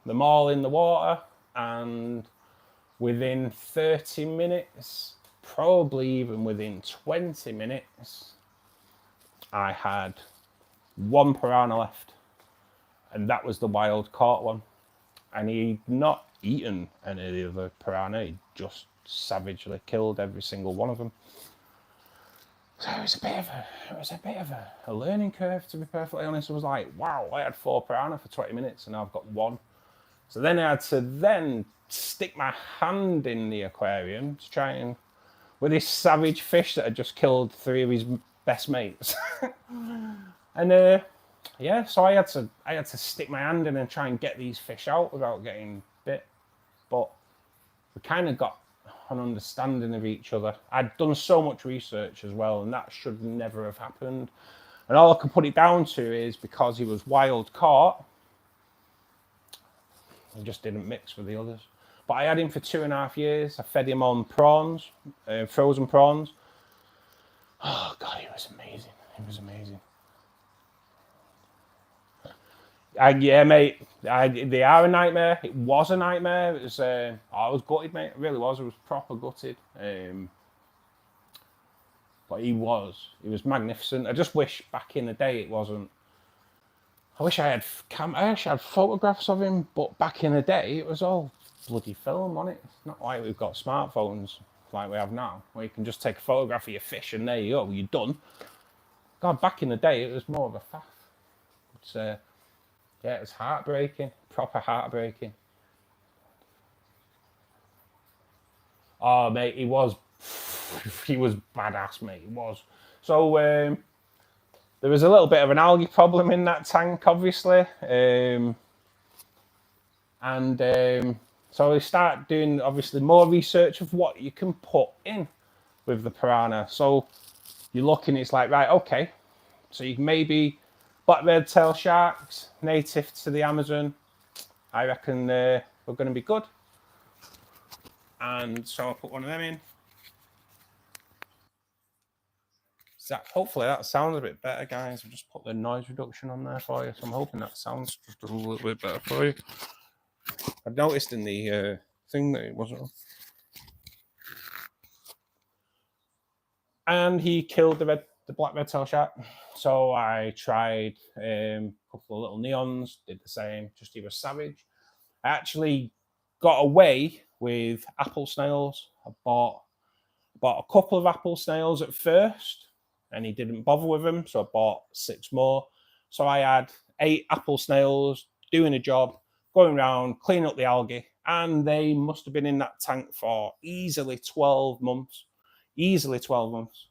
them all in the water, and within 30 minutes, probably even within 20 minutes, I had 1 piranha left, and that was the wild caught one. And he'd not eaten any of the other piranha, he just savagely killed every single one of them. So it was a bit of a learning curve, to be perfectly honest. I was like, wow, I had 4 piranha for 20 minutes and now I've got 1. So then I had to stick my hand in the aquarium to try and, with this savage fish that had just killed 3 of his best mates. And yeah, so I had to stick my hand in and try and get these fish out without getting bit. But we kind of got an understanding of each other. I'd done so much research as well, and that should never have happened. And all I can put it down to is because he was wild caught, he just didn't mix with the others. But I had him for 2.5 years. I fed him on prawns, frozen prawns. Oh God, he was amazing. It was amazing. Yeah, mate. They are a nightmare. It was a nightmare. It was. I was gutted, mate. It really was. I was proper gutted. But he was magnificent. I just wish back in the day it wasn't. I wish I had I actually had photographs of him, but back in the day it was all bloody film on it. It's not like we've got smartphones like we have now, where you can just take a photograph of your fish and there you go, you're done. God, back in the day it was more of a faff. It's yeah, it was heartbreaking, proper heartbreaking. Oh, mate, he was badass, mate. He was. So there was a little bit of an algae problem in that tank, obviously, so we start doing obviously more research of what you can put in with the piranha. So you're looking, it's like, right, okay, so you can maybe black red tail sharks, native to the Amazon. I reckon we're going to be good. And so I'll put one of them in. Hopefully that sounds a bit better, guys. I've just put the noise reduction on there for you, so I'm hoping that sounds just a little bit better for you. I've noticed in the thing that it wasn't on. And he killed the black red tail shark. So I tried a couple of little neons, did the same, just he was savage. I actually got away with apple snails. I bought a couple of apple snails at first, and he didn't bother with them, so I bought 6 more. So I had 8 apple snails doing a job, going around, cleaning up the algae, and they must have been in that tank for easily 12 months. Easily 12 months.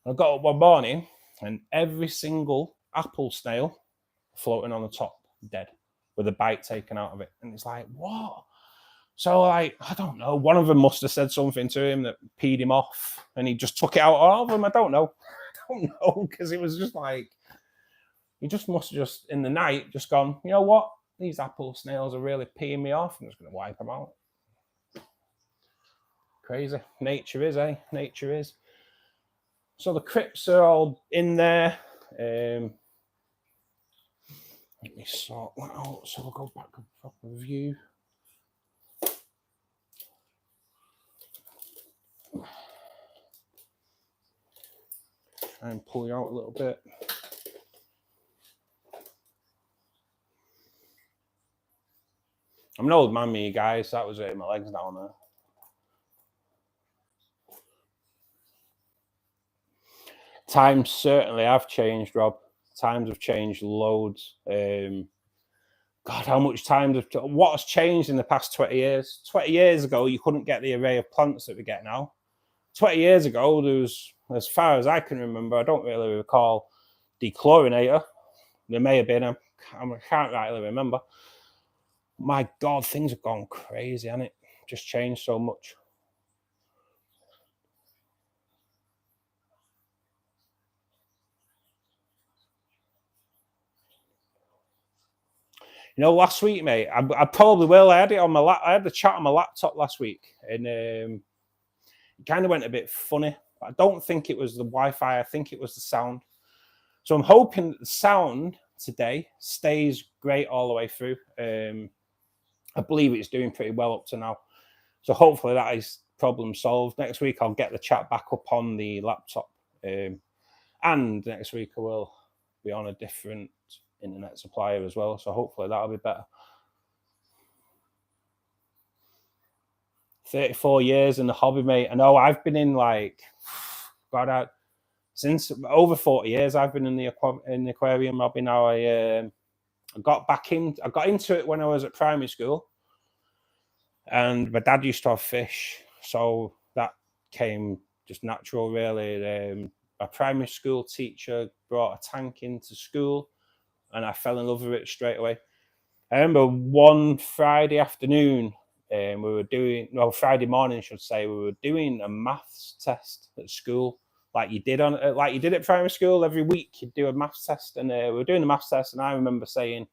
I got up one morning, and every single apple snail floating on the top, dead, with a bite taken out of it. And it's like, what? So I don't know. One of them must have said something to him that peed him off, and he just took it out of all of them. I don't know, because it was just like, he just must have just in the night just gone, you know what? These apple snails are really peeing me off. I'm just going to wipe them out. Crazy. Nature is, eh? Nature is. So the crypts are all in there. Let me sort that out. So we'll go back to proper view. Try and pull you out a little bit. I'm an old man, me guys. That was it. My legs down there. Times certainly have changed, Rob. Times have changed loads. God, how much what has changed in the past 20 years? 20 years ago, you couldn't get the array of plants that we get now. 20 years ago, there was, as far as I can remember, I don't really recall dechlorinator. There may have been, I can't rightly remember. My God, things have gone crazy, hasn't it? Just changed so much. You know, last week, mate, I probably will. I had it on my I had the chat on my laptop last week, and it kind of went a bit funny. I don't think it was the Wi-Fi. I think it was the sound. So I'm hoping that the sound today stays great all the way through. I believe it's doing pretty well up to now. So hopefully that is problem solved. Next week, I'll get the chat back up on the laptop. And next week, I will be on a different internet supplier as well. So hopefully that'll be better. 34 years in the hobby, mate. I know I've been in like, God, since over 40 years, I've been in the aquarium hobby now. I got into it when I was at primary school, and my dad used to have fish, so that came just natural, really. A primary school teacher brought a tank into school, and I fell in love with it straight away. I remember one Friday afternoon, Friday morning, I should say, we were doing a maths test at school, like you did at primary school. Every week you'd do a maths test, and we were doing the maths test, and I remember saying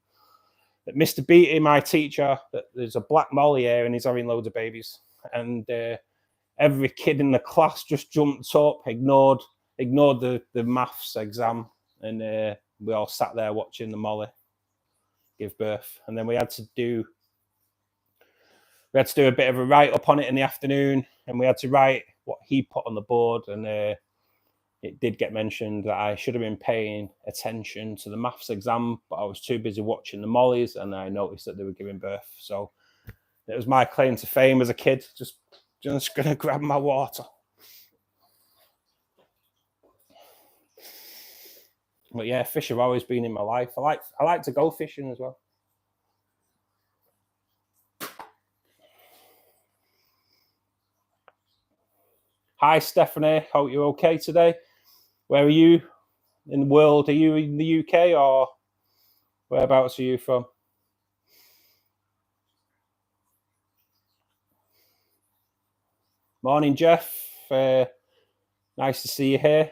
that Mr. Beatty, my teacher, that there's a black molly here, and he's having loads of babies, and every kid in the class just jumped up, ignored ignored the maths exam, and we all sat there watching the molly give birth. And then we had to do a bit of a write-up on it in the afternoon, and we had to write what he put on the board, and it did get mentioned that I should have been paying attention to the maths exam, but I was too busy watching the mollies, and I noticed that they were giving birth. So it was my claim to fame as a kid. Just gonna grab my water. But yeah, fish have always been in my life. I like to go fishing as well. Hi, Stephanie. Hope you're okay today. Where are you in the world? Are you in the UK or whereabouts are you from? Morning, Jeff. Nice to see you here.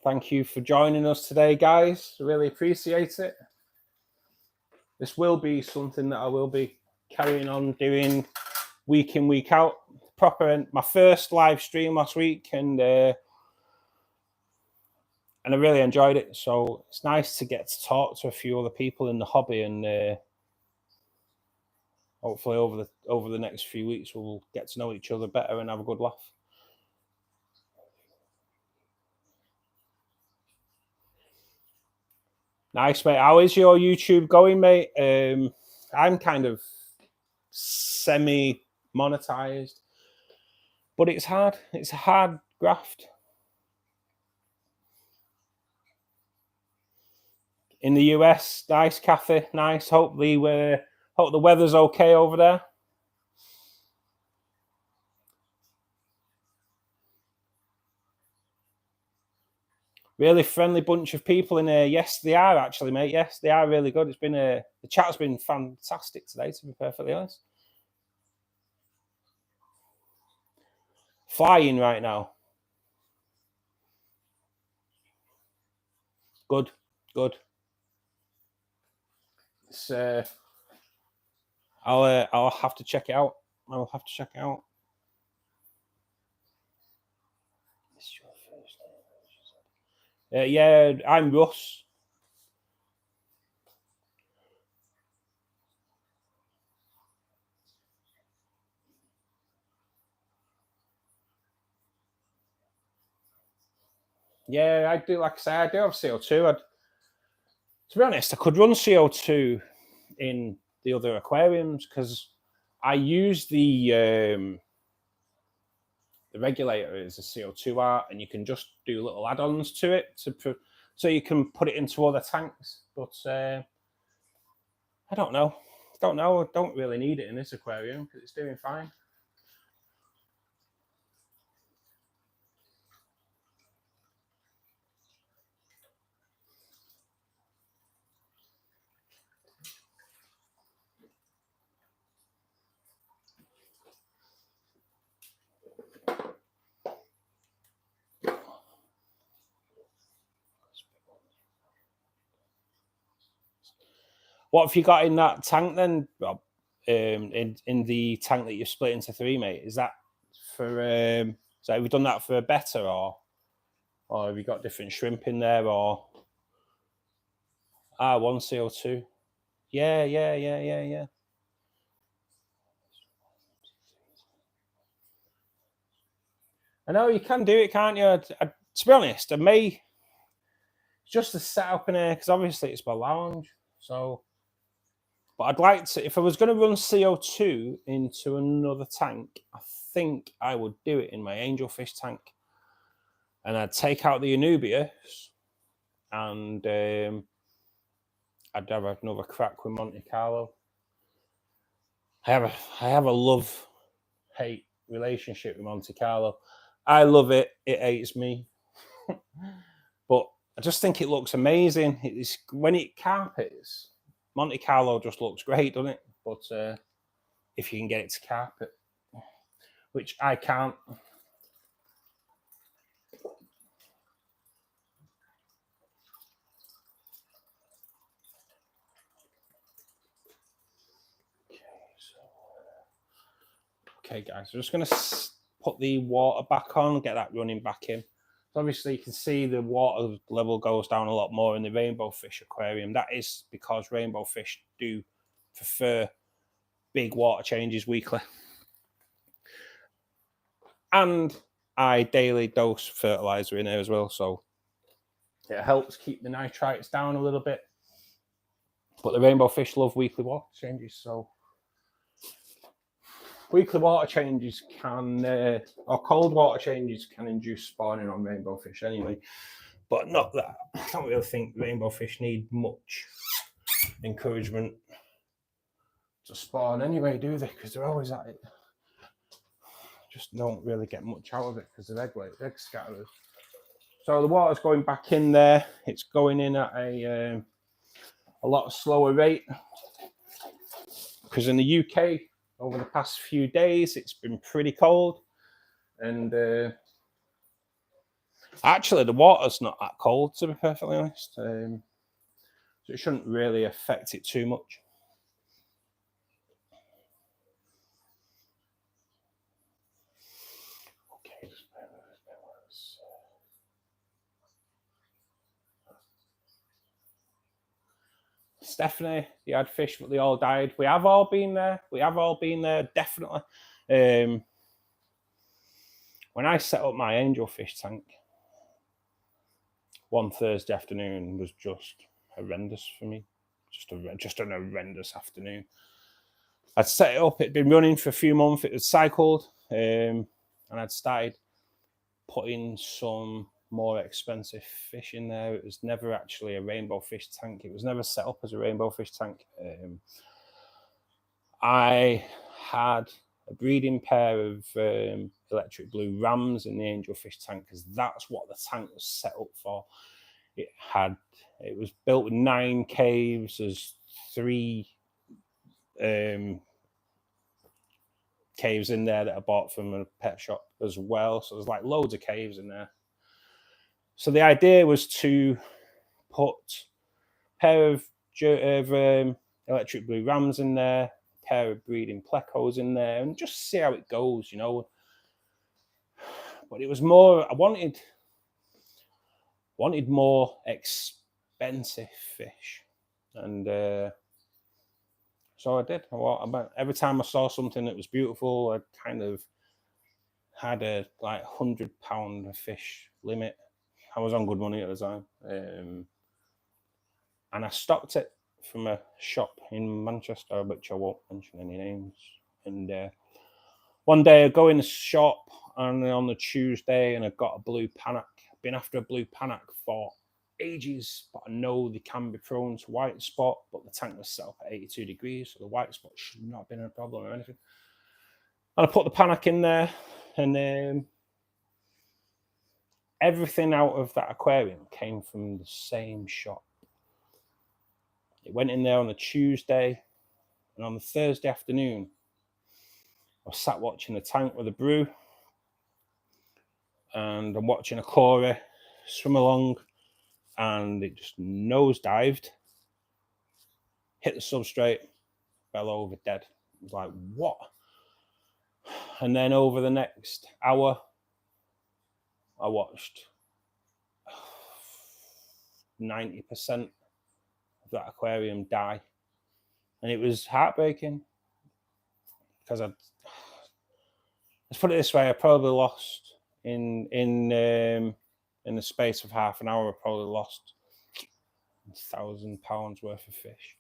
Thank you for joining us today, guys. Really appreciate it. This will be something that I will be carrying on doing week in, week out. My first live stream last week, and I really enjoyed it. So it's nice to get to talk to a few other people in the hobby, and hopefully over the next few weeks we'll get to know each other better and have a good laugh. Nice, mate. How is your YouTube going, mate? I'm kind of semi-monetized, but it's hard. It's a hard graft. In the US, nice, Kathy, nice. Hope the weather's okay over there. Really friendly bunch of people in here. Yes, they are actually, mate. Yes, they are really good. It's been the chat's been fantastic today, to be perfectly honest. Flying right now. Good. It's, I'll have to check it out. Yeah, I'm Russ. Yeah, I do. Like I say, I do have CO2. To be honest, I could run CO2 in the other aquariums because I use the regulator as a CO2 art, and you can just do little add-ons to it so you can put it into other tanks. But I don't know. I don't really need it in this aquarium because it's doing fine. What have you got in that tank then, Rob? In the tank that you split into 3, mate? Is that for? So have you done that for better, or have you got different shrimp in there, or 1 CO2? Yeah. I know you can do it, can't you? To be honest, I may just to set up in here because obviously it's my lounge. So, but I'd like to, if I was going to run CO2 into another tank, I think I would do it in my angelfish tank, and I'd take out the Anubias, and I'd have another crack with Monte Carlo. I have a love-hate relationship with Monte Carlo. I love it. It hates me. But I just think it looks amazing. It's when it carpets, Monte Carlo just looks great, doesn't it? But if you can get it to carpet, which I can't. Okay, guys, I'm just going to put the water back on, get that running back in. So obviously you can see the water level goes down a lot more in the rainbow fish aquarium. That is because rainbow fish do prefer big water changes weekly. And I daily dose fertilizer in there as well, so it helps keep the nitrites down a little bit. But the rainbow fish love weekly water changes, so weekly water changes can, or cold water changes can induce spawning on rainbow fish anyway. But not that, I don't really think rainbow fish need much encouragement to spawn anyway, do they? Because they're always at it. Just don't really get much out of it because they're egg scatterers. So the water's going back in there. It's going in at a lot slower rate because in the UK over the past few days it's been pretty cold, and actually the water's not that cold, to be perfectly honest, so it shouldn't really affect it too much. Okay. Stephanie, you had fish, but they all died. We have all been there. We have all been there, definitely. When I set up my angelfish tank, one Thursday afternoon was just horrendous for me. Just an horrendous afternoon. I'd set it up. It'd been running for a few months. It had cycled, and I'd started putting some more expensive fish in there. It was never actually a rainbow fish tank. It was never set up as a rainbow fish tank. I had a breeding pair of electric blue rams in the angelfish tank because that's what the tank was set up for. It was built with 9 caves. There's 3 caves in there that I bought from a pet shop as well. So there's like loads of caves in there. So the idea was to put a pair of electric blue rams in there, a pair of breeding plecos in there, and just see how it goes, you know. But it was more, I wanted more expensive fish, and so I did. Every time I saw something that was beautiful, I kind of had a like £100 fish limit. I was on good money at the time, and I stocked it from a shop in Manchester, which I won't mention any names. And one day I go in the shop, and on the Tuesday, and I got a blue panic. I've been after a blue panic for ages, but I know they can be prone to white spot, but the tank was set up at 82 degrees, so the white spot should not have been a problem or anything. And I put the panic in there, and everything out of that aquarium came from the same shop. It went in there on a Tuesday, and on the Thursday afternoon, I was sat watching the tank with a brew, and I'm watching a Cora swim along, and it just nosedived, hit the substrate, fell over dead. I was like, what? And then over the next hour, I watched 90% of that aquarium die. And it was heartbreaking because let's put it this way, I probably lost in the space of half an hour, I probably lost £1,000 worth of fish.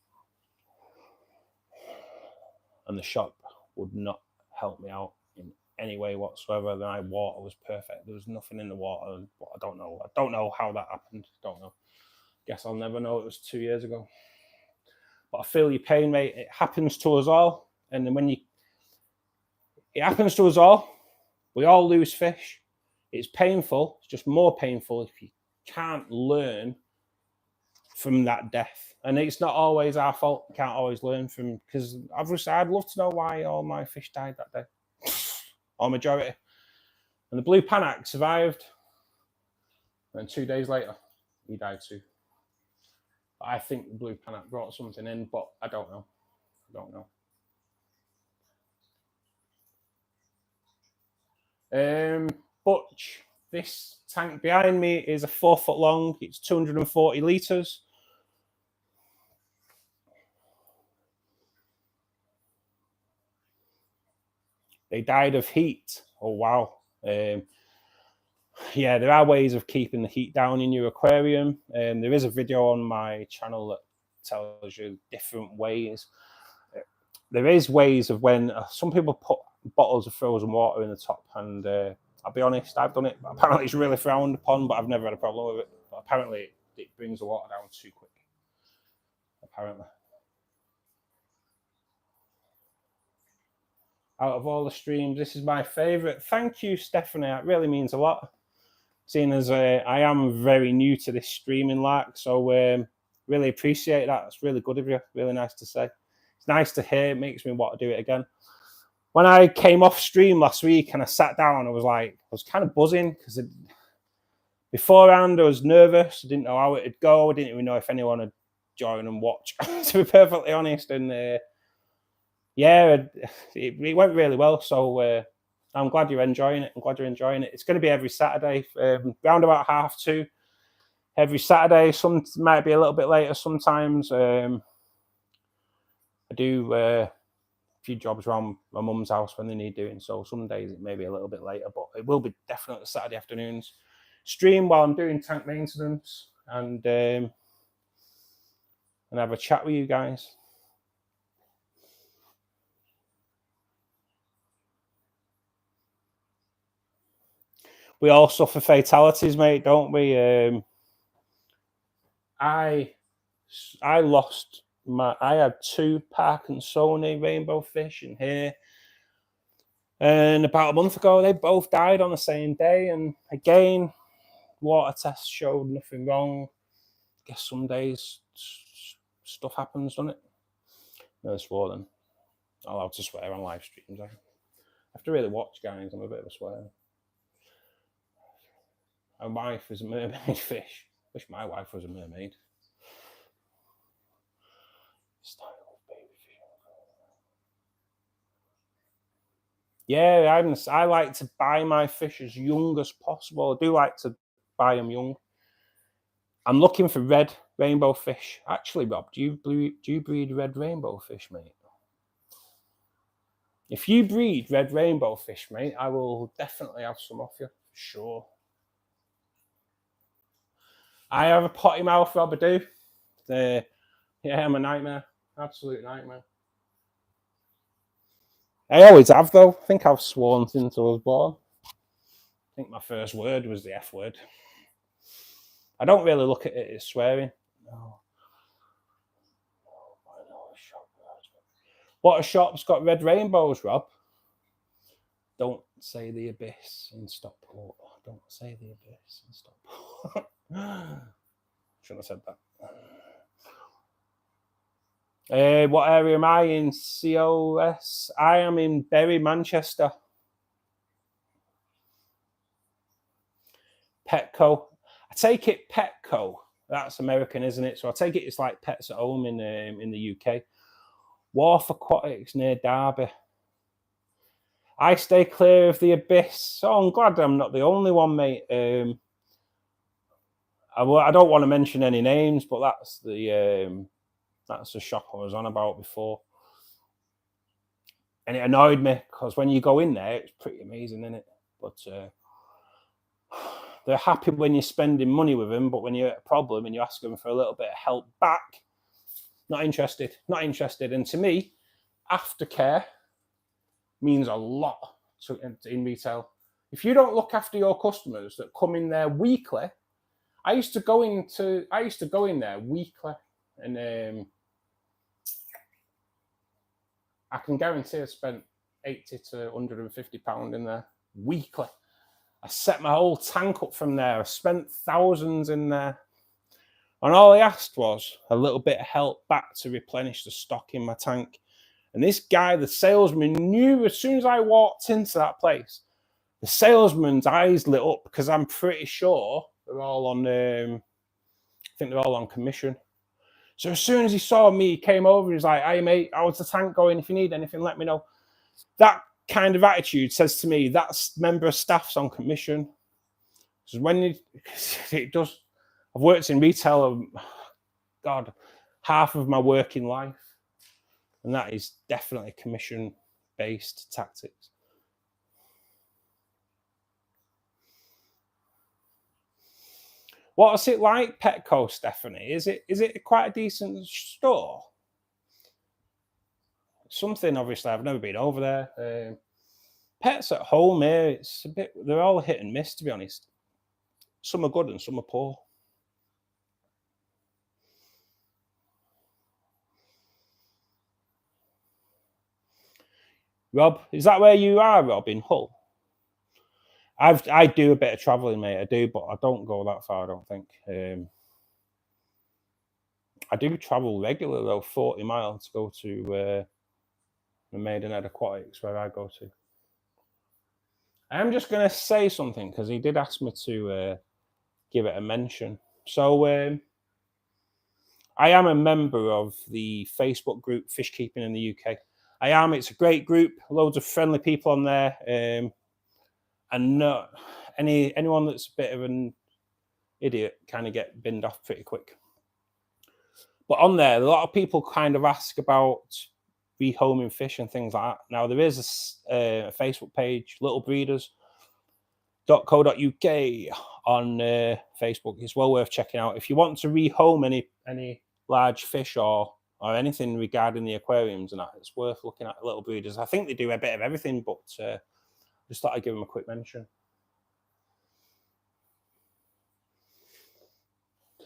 And the shop would not help me out in any way whatsoever. My water was perfect. There was nothing in the water. I don't know how that happened. Don't know. Guess I'll never know. It was 2 years ago. But I feel your pain, mate. It happens to us all. And then it happens to us all. We all lose fish. It's painful. It's just more painful if you can't learn from that death. And it's not always our fault. We can't always learn from, because obviously I'd love to know why all my fish died that day. Or majority. And the blue panic survived. And 2 days later, he died too. I think the blue panic brought something in, but I don't know. Butch, this tank behind me is a 4 foot long. It's 240 litres. They died of heat. Oh, wow. Yeah, there are ways of keeping the heat down in your aquarium. There is a video on my channel that tells you different ways. There is ways of when some people put bottles of frozen water in the top, and I'll be honest, I've done it. Apparently it's really frowned upon, but I've never had a problem with it. But apparently it brings the water down too quick. Apparently. Out of all the streams, this is my favourite. Thank you, Stephanie. It really means a lot. Seeing as I am very new to this streaming like, so really appreciate that. It's really good of you. Really nice to say. It's nice to hear. It makes me want to do it again. When I came off stream last week and I sat down, I was kind of buzzing because beforehand I was nervous. I didn't know how it'd go. I didn't even know if anyone would join and watch, to be perfectly honest. And yeah, it went really well. So I'm glad you're enjoying it. I'm glad you're enjoying it. It's going to be every Saturday, round about 2:30. Every Saturday. Some might be a little bit later sometimes. I do a few jobs around my mum's house when they need doing. So some days it may be a little bit later, but it will be definitely Saturday afternoons. Stream while I'm doing tank maintenance and have a chat with you guys. We all suffer fatalities, mate, don't we? I lost I had 2 Parkinsoni rainbow fish in here. And about a month ago, they both died on the same day. And again, water tests showed nothing wrong. I guess some days stuff happens, doesn't it? No, swore then. I'm allowed to swear on live streams. I have to really watch, guys. I'm a bit of a swearer. My wife is a mermaid fish. Wish my wife was a mermaid. Yeah, I like to buy my fish as young as possible. I do like to buy them young. I'm looking for red rainbow fish. Actually, Rob, do you breed red rainbow fish, mate? If you breed red rainbow fish, mate, I will definitely have some off you, for sure. I have a potty mouth, Rob, I do. Yeah, I'm a nightmare. Absolute nightmare. I always have, though. I think I've sworn since I was born. I think my first word was the F word. I don't really look at it as swearing. No. What a shop's got red rainbows, Rob? Don't say the abyss in Stockport. Don't say the abyss in Stockport. Shouldn't have said that. What area am I in? COS? I am in Bury, Manchester. Petco. I take it Petco. That's American, isn't it? So I take it it's like Pets at Home in the UK. Wharf Aquatics near Derby. I stay clear of the abyss. Oh, I'm glad I'm not the only one, mate. I don't want to mention any names, but that's the shop I was on about before. And it annoyed me because when you go in there, it's pretty amazing, isn't it? But they're happy when you're spending money with them, but when you're at a problem and you ask them for a little bit of help back, not interested. Not interested. And to me, aftercare means a lot in retail. If you don't look after your customers that come in there weekly, I used to go in there weekly, and I can guarantee I spent £80 to £150 in there weekly. I set my whole tank up from there. I spent thousands in there. And all I asked was a little bit of help back to replenish the stock in my tank. And this guy, the salesman, knew as soon as I walked into that place, the salesman's eyes lit up because I'm pretty sure they're all on, I think they're all on commission. So as soon as he saw me, he came over. He's like, "Hey, mate, how's the tank going? If you need anything, let me know." That kind of attitude says to me, that's member of staff's on commission. So when it does, I've worked in retail, God, half of my working life, and that is definitely commission-based tactics. What's it like, Petco, Stephanie? Is it quite a decent store? Something, obviously, I've never been over there. Pets at home here, it's a bit, they're all hit and miss, to be honest. Some are good and some are poor. Rob, is that where you are, Rob, in Hull? I do a bit of travelling, mate. I do, but I don't go that far, I don't think. I do travel regularly, though, 40 miles to go to the Maidenhead Aquatics, where I go to. I'm just going to say something, because he did ask me to give it a mention. So I am a member of the Facebook group Fish Keeping in the UK. I am. It's a great group, loads of friendly people on there, and not anyone that's a bit of an idiot kind of get binned off pretty quick. But on there, a lot of people kind of ask about rehoming fish and things like that. Now, there is a Facebook page, littlebreeders.co.uk on Facebook. It's well worth checking out. If you want to rehome any large fish or anything regarding the aquariums and that, it's worth looking at Little Breeders. I think they do a bit of everything, but just thought I'd give them a quick mention.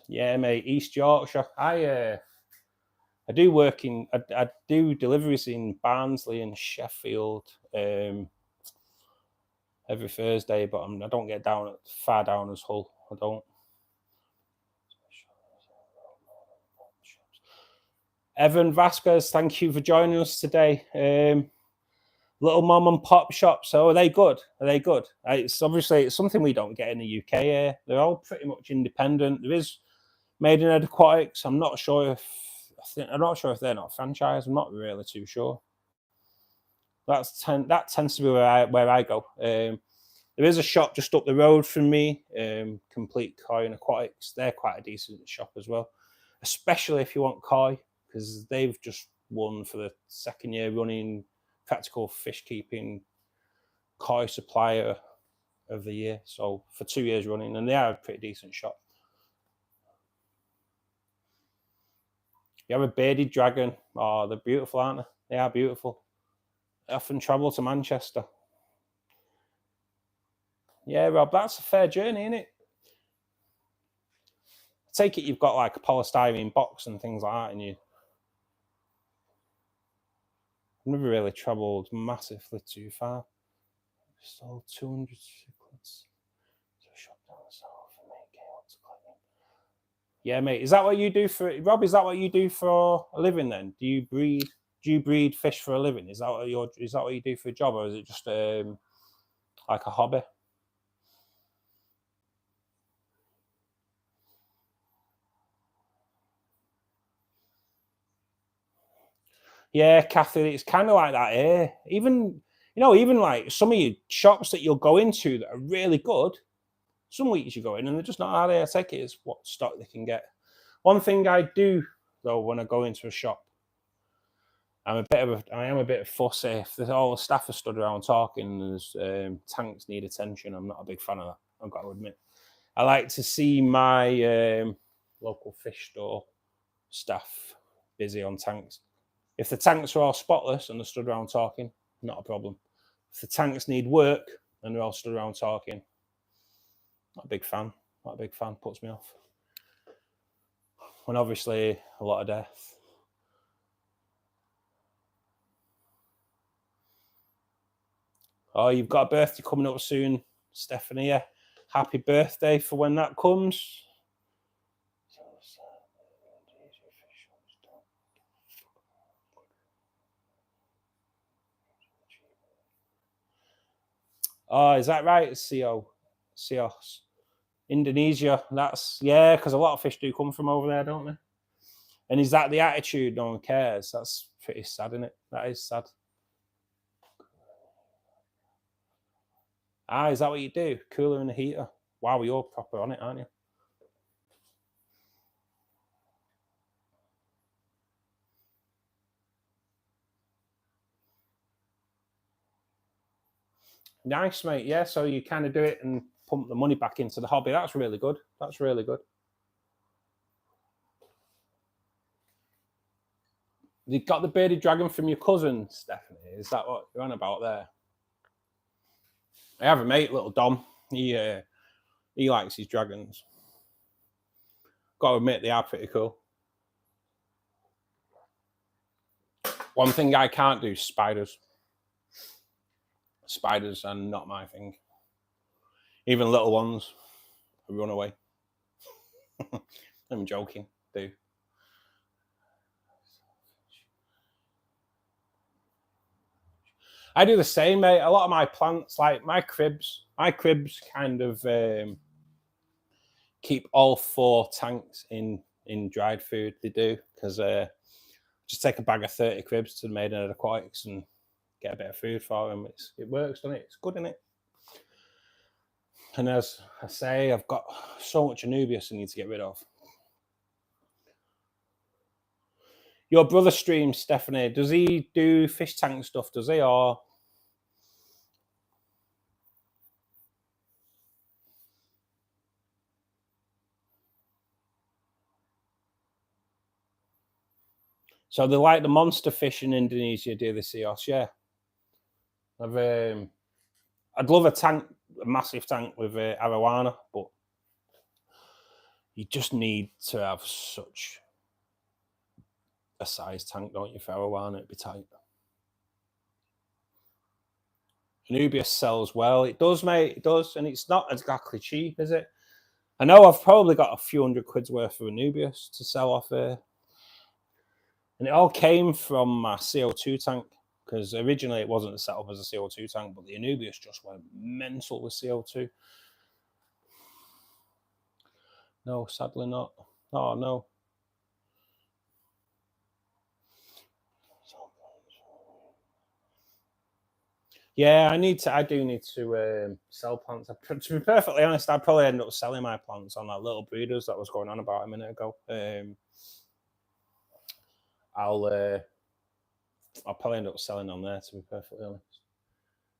Yeah, mate, East Yorkshire. I do work in, I do deliveries in Barnsley and Sheffield every Thursday, but I don't get down far down as Hull. I don't. Evan Vasquez, thank you for joining us today. Little mom and pop shops. So are they good? Are they good? It's obviously it's something we don't get in the UK here. They're all pretty much independent. There is Maidenhead Aquatics. I'm not sure if they're not franchised. I'm not really too sure. That tends to be where I go. There is a shop just up the road from me, Complete Koi and Aquatics. They're quite a decent shop as well, especially if you want koi, because they've just won for the second year running Practical Fish Keeping Koi Supplier of the Year. So for 2 years running, and they are a pretty decent shop. You have a bearded dragon. Oh, they're beautiful, aren't they? They are beautiful. They often travel to Manchester. Yeah, Rob, that's a fair journey, isn't it? I take it you've got like a polystyrene box and things like that, and I've never really travelled massively too far. Sold 200 cichlids to a shop down south for me. Yeah, mate. Is that what you do for Rob? Is that what you do for a living then? Do you breed fish for a living? Is that what you do for a job, or is it just like a hobby? Yeah, Kathy, it's kind of like that here. Even like some of your shops that you'll go into that are really good, some weeks you go in and they're just not out there. I take it as what stock they can get. One thing I do, though, when I go into a shop, I am a bit of fussy. If all the staff are stood around talking and there's tanks need attention, I'm not a big fan of that, I've got to admit. I like to see my local fish store staff busy on tanks. If the tanks are all spotless and they're stood around talking, not a problem. If the tanks need work and they're all stood around talking, not a big fan. Not a big fan. Puts me off. And obviously, a lot of death. Oh, you've got a birthday coming up soon, Stephanie. Yeah. Happy birthday for when that comes. Oh, is that right? Sios. Indonesia. That's, yeah, because a lot of fish do come from over there, don't they? And is that the attitude? No one cares. That's pretty sad, isn't it? That is sad. Ah, is that what you do? Cooler and a heater. Wow, you're proper on it, aren't you? Nice, mate. Yeah, so you kind of do it and pump the money back into the hobby. That's really good. That's really good. You got the bearded dragon from your cousin, Stephanie? Is that what you're on about there? I have a mate, little Dom. He likes his dragons. Got to admit, they are pretty cool. One thing I can't do is spiders. Spiders are not my thing. Even little ones, I run away. I'm joking, dude. I do the same, mate. A lot of my plants, like my cribs kind of keep all 4 tanks in dried food. They do, because just take a bag of 30 cribs to the Maiden Aquatics and get a bit of food for them. It works, doesn't it? It's good, isn't it? And as I say, I've got so much Anubias I need to get rid of. Your brother streams, Stephanie. Does he do fish tank stuff? Does he, or? So they like the monster fish in Indonesia, do they, Seos? Yeah. I'd love a massive tank with arowana, but you just need to have such a size tank, don't you, for arowana? It'd be tight. Anubias sells well. It does, mate. It does, and it's not exactly cheap, is it? I know I've probably got a few $100 worth of Anubias to sell off here. And it all came from my CO2 tank, because originally it wasn't set up as a CO2 tank, but the Anubias just went mental with CO2. No, sadly not. Oh, no. Yeah, I do need to sell plants. To be perfectly honest, I'd probably end up selling my plants on that little breeders that was going on about a minute ago. I'll probably end up selling on there, to be perfectly honest.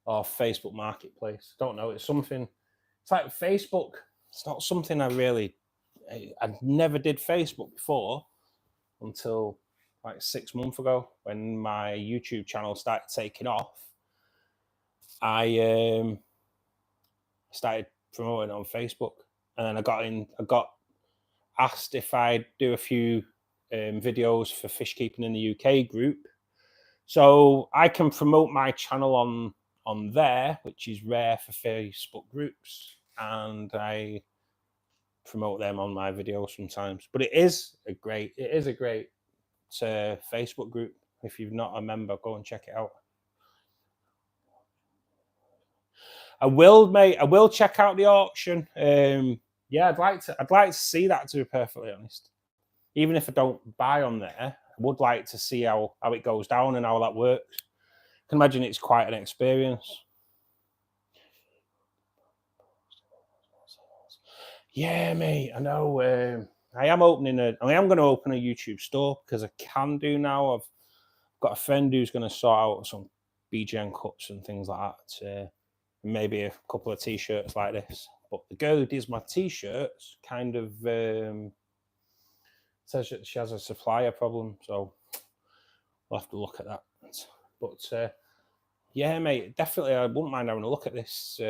Or Facebook Marketplace. Don't know. It's something. It's like Facebook. It's not something I never did Facebook before until like 6 months ago when my YouTube channel started taking off. I started promoting on Facebook, and then I got asked if I'd do a few videos for fish keeping in the UK group, so I can promote my channel on there, which is rare for Facebook groups, and I promote them on my videos sometimes. But it is a great Facebook group. If you've not a member, go and check it out. I will, mate. I will check out the auction. Yeah, I'd like to see that, to be perfectly honest. Even if I don't buy on there, I would like to see how it goes down and how that works. I can imagine it's quite an experience. Yeah, mate. I know. I am going to open a YouTube store, because I can do now. I've got a friend who's going to sort out some BGN cups and things like that. Maybe a couple of t-shirts like this. But the girl who does my t-shirts kind of says that she has a supplier problem, so we'll have to look at that. But yeah, mate, definitely I wouldn't mind having a look at this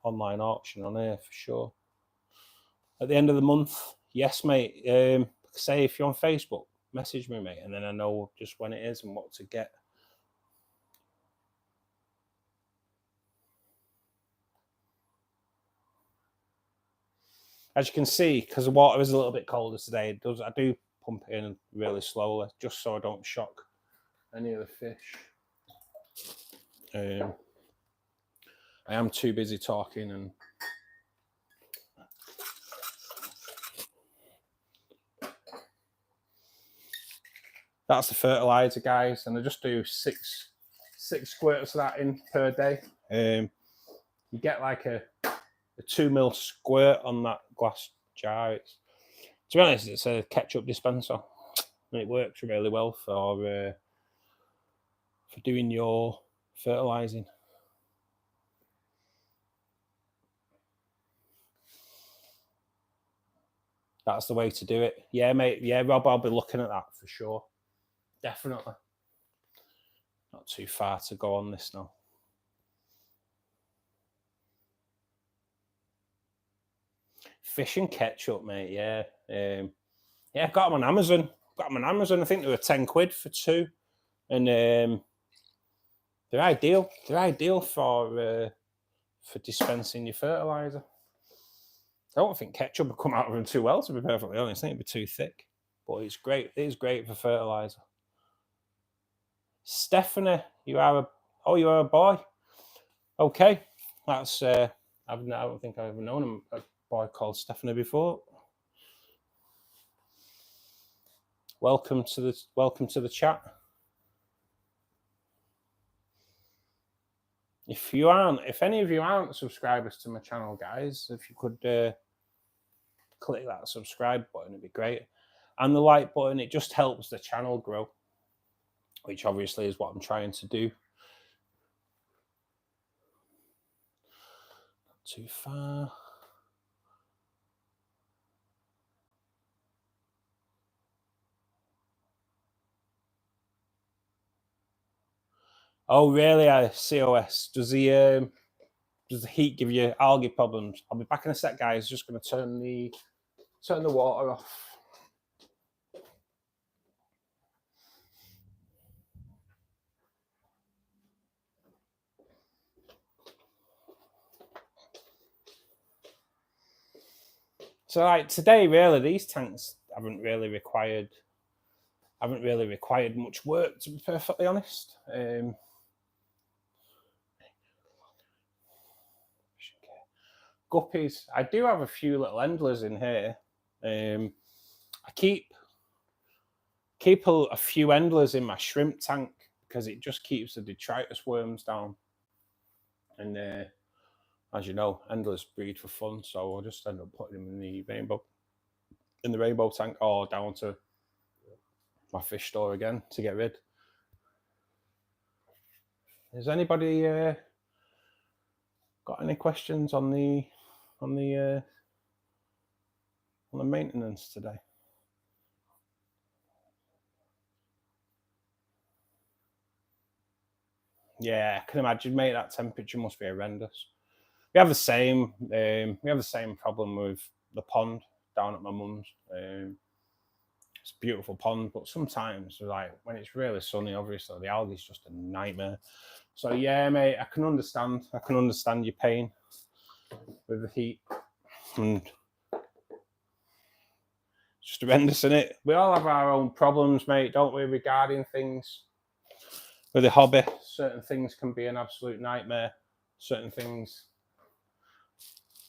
online auction on here for sure. At the end of the month, yes, mate. Say if you're on Facebook, message me, mate, and then I know just when it is and what to get. As you can see, because the water is a little bit colder today, I do pump it in really slowly, just so I don't shock any of the fish. I am too busy talking, and that's the fertilizer, guys, and I just do six squirts of that in per day. You get like a a 2 ml squirt on that glass jar. It's, to be honest, it's a ketchup dispenser, and it works really well for doing your fertilizing. That's the way to do it. Yeah, mate. Yeah, Rob, I'll be looking at that for sure. Definitely. Not too far to go on this now. Fish and ketchup, mate. Yeah. Yeah, I got them on Amazon. I think they were 10 quid for 2. And they're ideal. They're ideal for dispensing your fertilizer. I don't think ketchup would come out of them too well, to be perfectly honest. I think it'd be too thick. But it's great. It is great for fertilizer. Stephanie, you are a boy. Okay. That's I don't think I've ever known a boy called Stephanie before. Welcome to the chat. If any of you aren't subscribers to my channel, guys, if you could click that subscribe button, it'd be great. And the like button, it just helps the channel grow, which obviously is what I'm trying to do. Not too far. Oh, really? COS. Does the heat give you algae problems? I'll be back in a sec, guys. Just going to turn the water off. So, like today, really, these tanks haven't really required much work, to be perfectly honest. Guppies. I do have a few little endlers in here. I keep a few endlers in my shrimp tank because it just keeps the detritus worms down. And as you know, endlers breed for fun, so I'll just end up putting them in the rainbow tank or down to my fish store again to get rid. Has anybody got any questions on the maintenance today? Yeah, I can imagine, mate. That temperature must be horrendous. We have the same. We have the same problem with the pond down at my mum's. It's a beautiful pond, but sometimes, like when it's really sunny, obviously the algae is just a nightmare. So yeah, mate, I can understand your pain with the heat, and it's just horrendous, isn't it? We all have our own problems, mate, don't we, regarding things with the hobby. Certain things can be an absolute nightmare. Certain things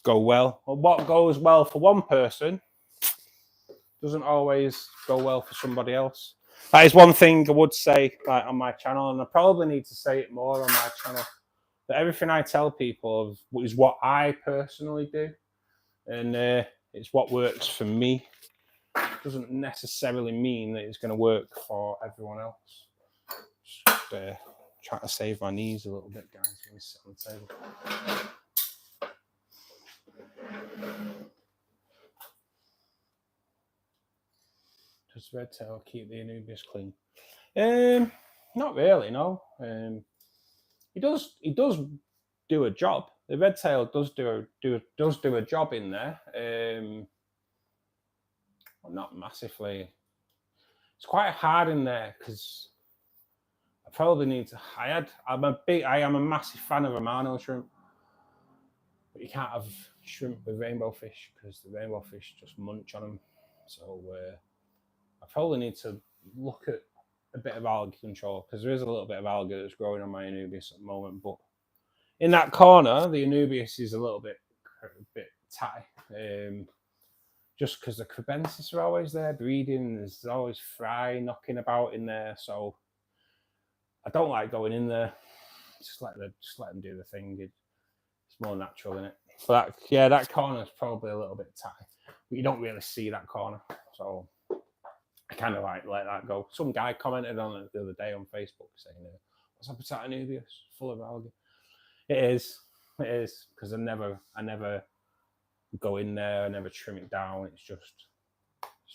go well. Well, what goes well for one person doesn't always go well for somebody else. That is one thing I would say, like, on my channel, and I probably need to say it more on my channel, that everything I tell people is what I personally do, and it's what works for me. It doesn't necessarily mean that it's going to work for everyone else. Just trying to save my knees a little bit, guys. Let me sit on the table. Does red tail keep the Anubias clean? Not really, no. He does do a job. The red tail does do a job in there. Well, not massively. It's quite hard in there because I probably need to. I am a massive fan of Romano shrimp, but you can't have shrimp with rainbow fish because the rainbow fish just munch on them. So I probably need to look at a bit of algae control because there is a little bit of algae that's growing on my Anubias at the moment. But in that corner, the Anubias is a little bit tatty. Just because the crebensis are always there breeding, there's always fry knocking about in there, so I don't like going in there. Just let them do the thing. It's more natural, isn't it? So that, yeah, that corner is probably a little bit tight. But you don't really see that corner. So I kind of like let that go. Some guy commented on it the other day on Facebook saying, what's up with Nubius? Full of algae. It is, because I never go in there, I never trim it down. It's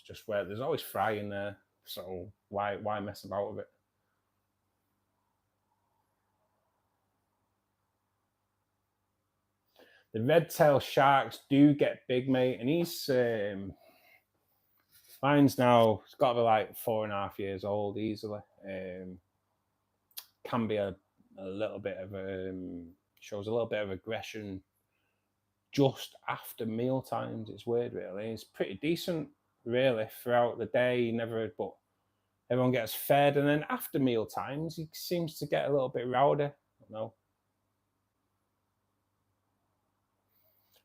just where there's always fry in there. So why mess about with it? The red-tailed sharks do get big, mate, and he's mine's now, it's got to be like 4.5 years old easily. Can be a little bit of shows a little bit of aggression just after meal times. It's weird, really. It's pretty decent, really, throughout the day. Never, but everyone gets fed, and then after meal times, he seems to get a little bit rowdy. No.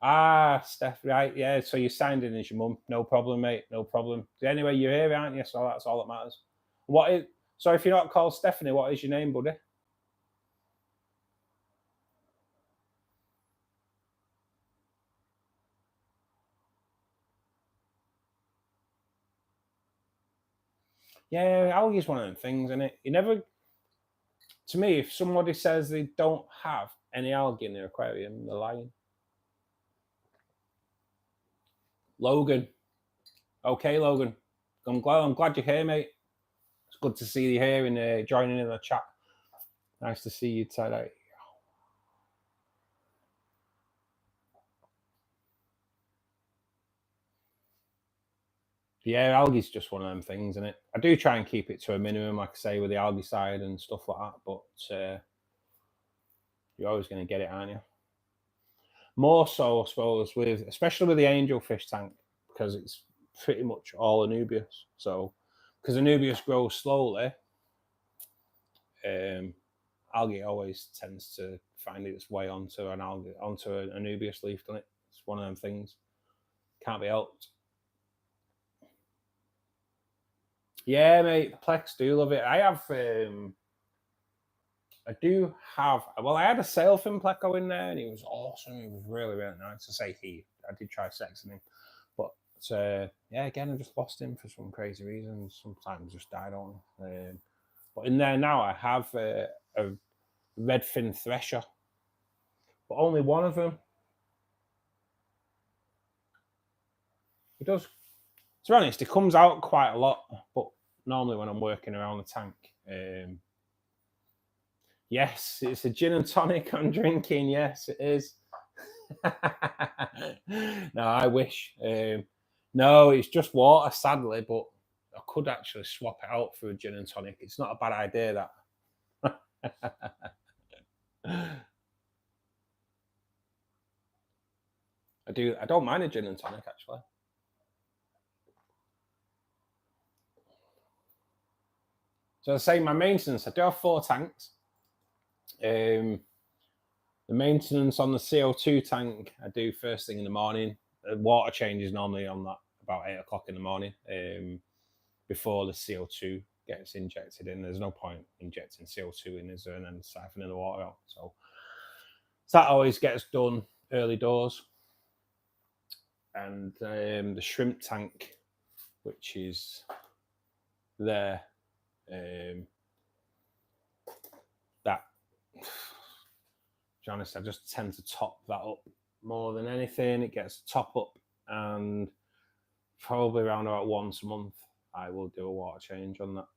Ah, Steph, right, yeah. So you signed in as your mum. No problem, mate. No problem. Anyway, you're here, aren't you? So that's all that matters. What is? So if you're not called Stephanie, what is your name, buddy? Yeah, algae is one of them things, isn't it? You never. To me, if somebody says they don't have any algae in their aquarium, they're lying. Logan. Okay, Logan. I'm glad you're here, mate. It's good to see you here and joining in the chat. Nice to see you today. Yeah, algae's just one of them things, isn't it? I do try and keep it to a minimum, like I say, with the algae side and stuff like that, but you're always going to get it, aren't you? More so, I suppose, especially with the angelfish tank, because it's pretty much all anubias. So, because anubias grows slowly, algae always tends to find its way onto an anubias leaf, doesn't it? It's one of them things. Can't be helped. Yeah, mate, Plex do love it. I do have. Well, I had a sailfin pleco in there, and he was awesome. He was really, really nice. To say I did try sexing him, but yeah, again, I just lost him for some crazy reasons. Sometimes just died on. But in there now, I have a redfin thresher, but only one of them. It does. To be honest, it comes out quite a lot, but normally when I'm working around the tank. Yes, it's a gin and tonic I'm drinking. Yes, it is. No, I wish. No, it's just water, sadly, but I could actually swap it out for a gin and tonic. It's not a bad idea, that. I don't mind a gin and tonic, actually. So I say my maintenance, I do have 4 tanks. The maintenance on the CO2 tank, I do first thing in the morning. The water change is normally on that about 8 o'clock in the morning, before the CO2 gets injected in. There's no point injecting CO2 in, is there, and then siphoning the water out. So that always gets done early doors. And the shrimp tank, which is there, that, to be honest, I just tend to top that up more than anything. It gets top up, and probably around about once a month I will do a water change on that.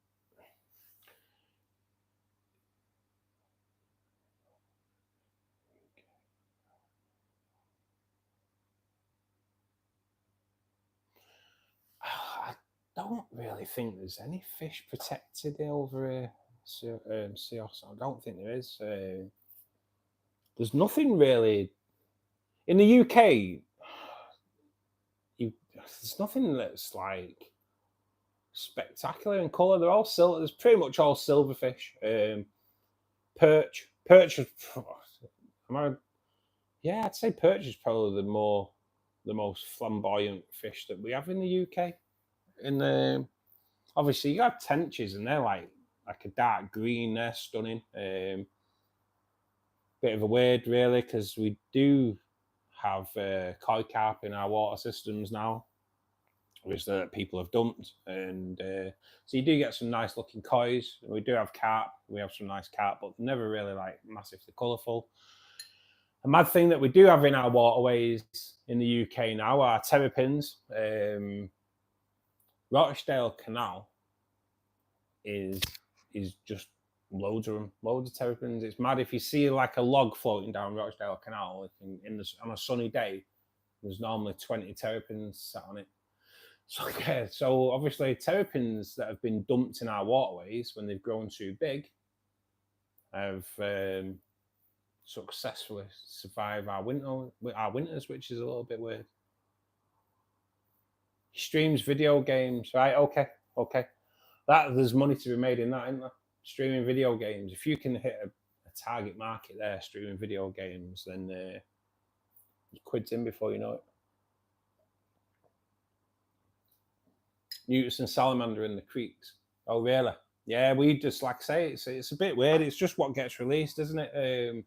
I don't really think there's any fish protected over here. I don't think there is. There's nothing really in the UK. There's nothing that's like spectacular in colour. They're all silver. There's pretty much all silverfish. Perch. Is. Yeah, I'd say perch is probably the most flamboyant fish that we have in the UK. In the obviously you got tenches, and they're like a dark green. They're stunning. Bit of a weird, really, because we do have koi carp in our water systems now, which that people have dumped, and so you do get some nice looking kois. We do have carp. We have some nice carp, but never really like massively colourful. A mad thing that we do have in our waterways in the UK now are terrapins. Rochdale Canal is just loads of them, loads of terrapins. It's mad. If you see like a log floating down Rochdale Canal on a sunny day, there's normally 20 terrapins sat on it. So yeah, so obviously terrapins that have been dumped in our waterways when they've grown too big have successfully survived our winters, which is a little bit weird. He streams video games, right? Okay. That there's money to be made in that, isn't there? Streaming video games. If you can hit a target market there, streaming video games, then you quid's in before you know it. Newts and salamander in the creeks. Oh, really? Yeah, we just, like I say, it's a bit weird. It's just what gets released, isn't it? I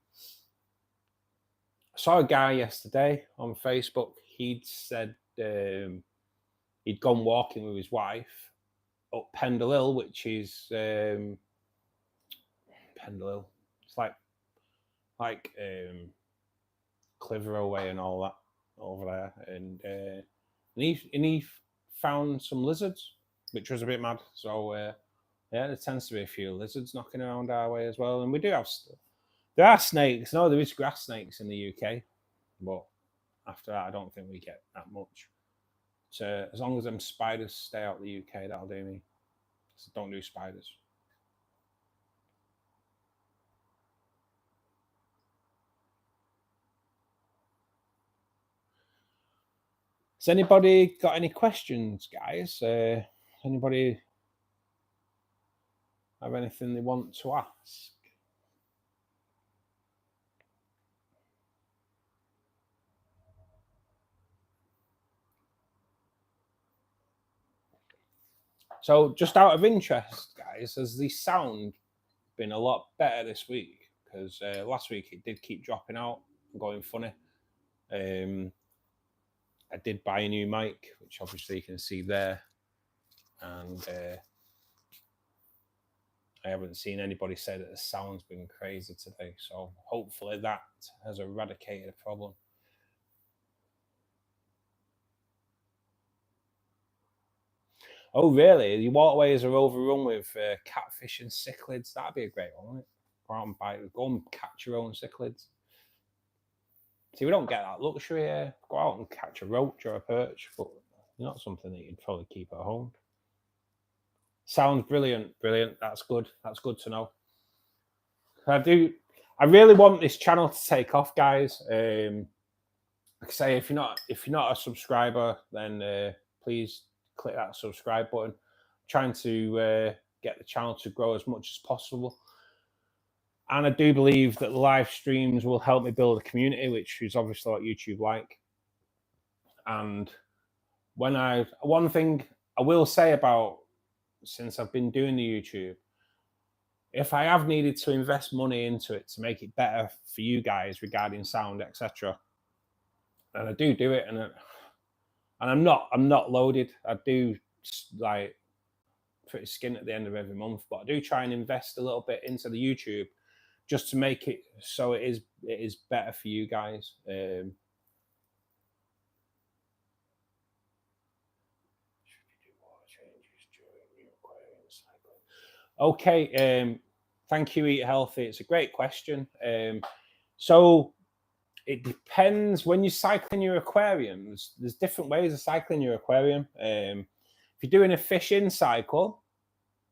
saw a guy yesterday on Facebook. He'd said he'd gone walking with his wife up Pendle Hill, which is Pendle Hill. It's like Clitheroe Way and all that over there, and he found some lizards, which was a bit mad. So yeah, there tends to be a few lizards knocking around our way as well, and we do have. There are snakes. No, there is grass snakes in the UK, but after that, I don't think we get that much. So as long as them spiders stay out of the UK, that'll do me. So don't do spiders. Has anybody got any questions, guys? Anybody have anything they want to ask? So just out of interest, guys, has the sound been a lot better this week? Because last week it did keep dropping out and going funny. I did buy a new mic, which obviously you can see there. And I haven't seen anybody say that the sound's been crazy today. So hopefully that has eradicated a problem. Oh, really? The waterways are overrun with catfish and cichlids. That'd be a great one, wouldn't it? Go out and go and catch your own cichlids. See, we don't get that luxury here. Go out and catch a roach or a perch, but not something that you'd probably keep at home. Sounds brilliant. That's good. That's good to know. I really want this channel to take off, guys. Like I say, if you're not a subscriber, then please click that subscribe button. I'm trying to get the channel to grow as much as possible. And I do believe that the live streams will help me build a community, which is obviously what YouTube like. And one thing I will say about, since I've been doing the YouTube, if I have needed to invest money into it to make it better for you guys regarding sound, etc., and I do it, and I'm not loaded. I do like pretty skin at the end of every month, but I do try and invest a little bit into the YouTube just to make it so it is better for you guys. Okay, thank you, Eat Healthy. It's a great question. So it depends. When you're cycling your aquariums, there's different ways of cycling your aquarium. If you're doing a fish-in cycle,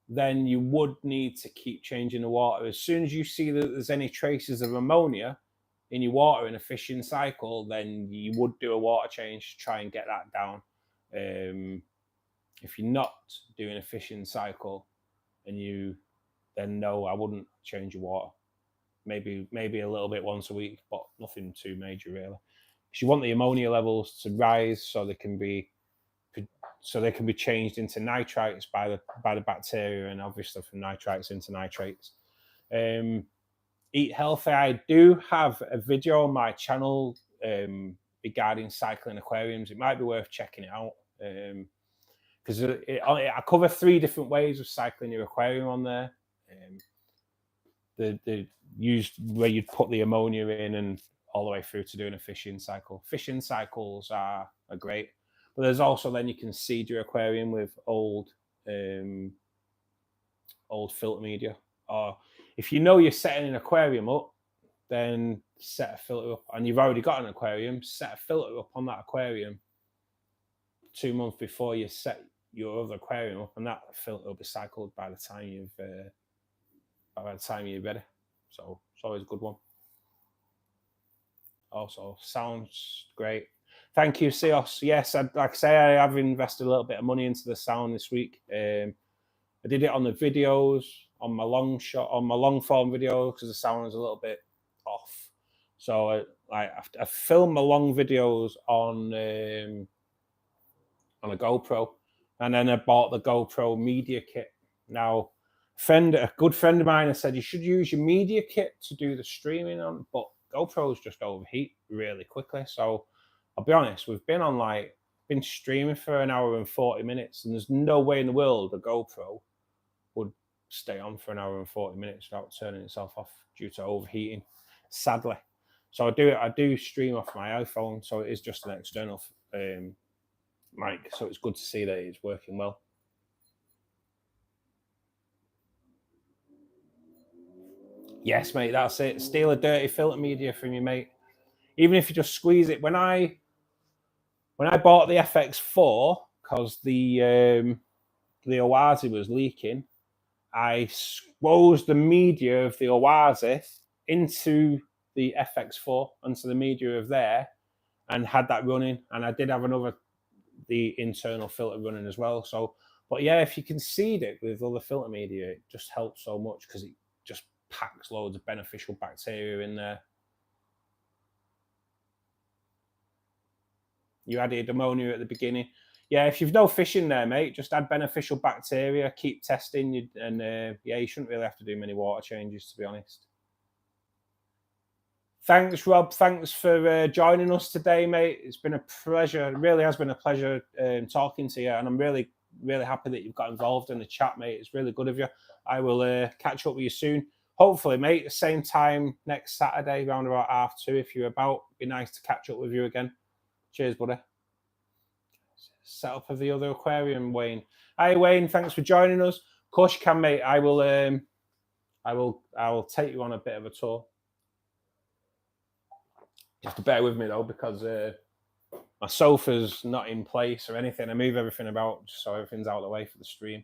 then you would need to keep changing the water. As soon as you see that there's any traces of ammonia in your water in a fishing cycle, then you would do a water change to try and get that down. If you're not doing a fishing cycle, then no, I wouldn't change your water. Maybe a little bit once a week, but nothing too major really. Because you want the ammonia levels to rise so they can be changed into nitrites by the bacteria, and obviously from nitrites into nitrates. Eat Healthy. I do have a video on my channel. If regarding cycling aquariums, it might be worth checking it out. Because I cover 3 different ways of cycling your aquarium on there. The used where you'd put the ammonia in and all the way through to doing a fishing cycle. Fishing cycles are great, but there's also then you can seed your aquarium with old filter media. Or if you know you're setting an aquarium up, then set a filter up, and you've already got an aquarium, set a filter up on that aquarium 2 months before you set your other aquarium up, and that filter will be cycled by the time you're ready. So it's always a good one. Also sounds great. Thank you, Sios. Yes, like I say, I have invested a little bit of money into the sound this week. I did it on the videos, on my long form video, because the sound is a little bit off. So I filmed my long videos on a GoPro, and then I bought the GoPro media kit. Now, a good friend of mine has said you should use your media kit to do the streaming on, but GoPros just overheat really quickly. So I'll be honest, we've been streaming for an hour and 40 minutes, and there's no way in the world a GoPro would stay on for an hour and 40 minutes without turning itself off due to overheating, sadly. So I do stream off my iPhone, so it is just an external mic, so it's good to see that it's working well. Yes, mate, that's it. Steal a dirty filter media from your mate. Even if you just squeeze it. When I bought the FX4, because the Owazi was leaking, I squoze the media of the Owazi into the FX4, onto the media of there, and had that running. And I did have the internal filter running as well. So, but yeah, if you can seed it with other filter media, it just helps so much, because it just packs loads of beneficial bacteria in there. You added ammonia at the beginning. Yeah, if you've no fish in there, mate, just add beneficial bacteria, keep testing, and yeah, you shouldn't really have to do many water changes, to be honest. Thanks, Rob. Thanks for joining us today, mate. It's been a pleasure. It really has been a pleasure talking to you, and I'm really, really happy that you've got involved in the chat, mate. It's really good of you. I will catch up with you soon. Hopefully, mate, same time next Saturday, around about 2:30, if you're about. It'd be nice to catch up with you again. Cheers, buddy. Setup of the other aquarium, Wayne. Hi, Wayne. Thanks for joining us. Of course you can, mate. I will take you on a bit of a tour. You have to bear with me though, because my sofa's not in place or anything. I move everything about just so everything's out of the way for the stream.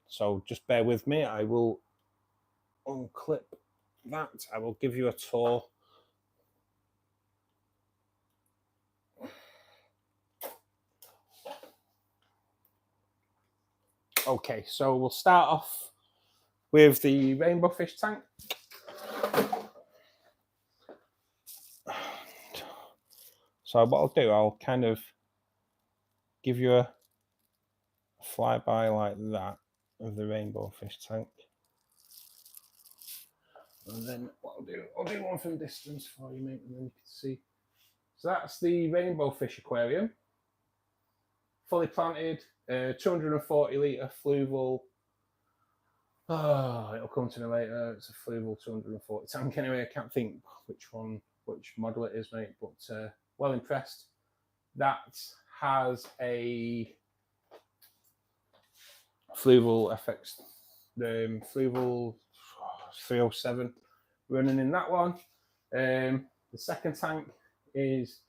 So just bear with me. I will unclip that. I will give you a tour. Okay, so we'll start off with the rainbow fish tank. So what I'll do, I'll kind of give you a flyby like that of the rainbow fish tank. And then what I'll do one from distance for you, mate, and then you can see. So that's the rainbow fish aquarium. Fully planted, 240 litre fluval. Oh, it'll come to me later. It's a fluval 240 tank anyway. I can't think which model it is, mate, but well impressed. That has a fluval FX, the fluval 307 running in that one. The second tank is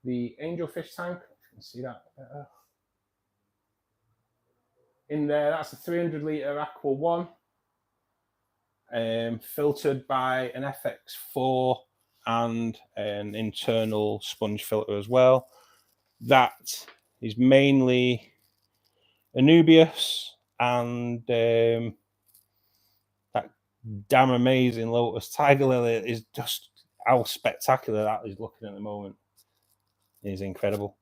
the angelfish tank. You can see that better. In there, that's a 300 litre Aqua 1, filtered by an FX4 and an internal sponge filter as well. That is mainly Anubias and that damn amazing Lotus Tiger Lily is just how spectacular that is looking at the moment. It is incredible.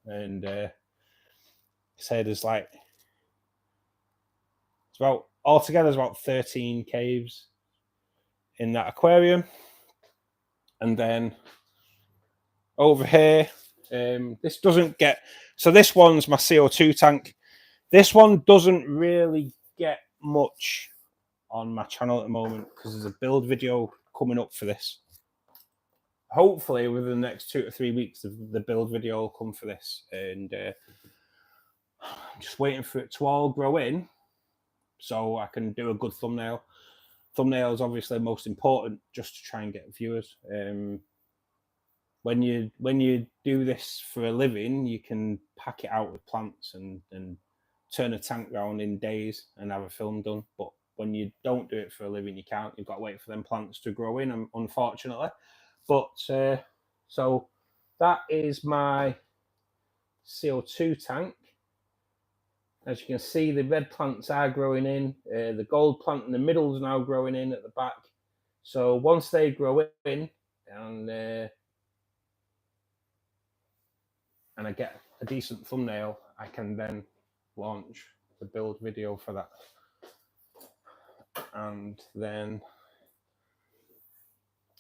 And say there's like, it's about, altogether there's about 13 caves in that aquarium. And then over here. This doesn't get, so this one's my CO2 tank. This one doesn't really get much on my channel at the moment because there's a build video coming up for this. Hopefully within the next 2 to 3 weeks, the build video will come for this, and I'm just waiting for it to all grow in so I can do a good thumbnail. Thumbnail is obviously most important, just to try and get viewers. When you do this for a living, you can pack it out with plants and turn a tank round in days and have a film done. But when you don't do it for a living, you can't. You've got to wait for them plants to grow in, unfortunately. But so that is my CO2 tank. As you can see, the red plants are growing in. The gold plant in the middle is now growing in at the back. So once they grow in and I get a decent thumbnail, I can then launch the build video for that. And then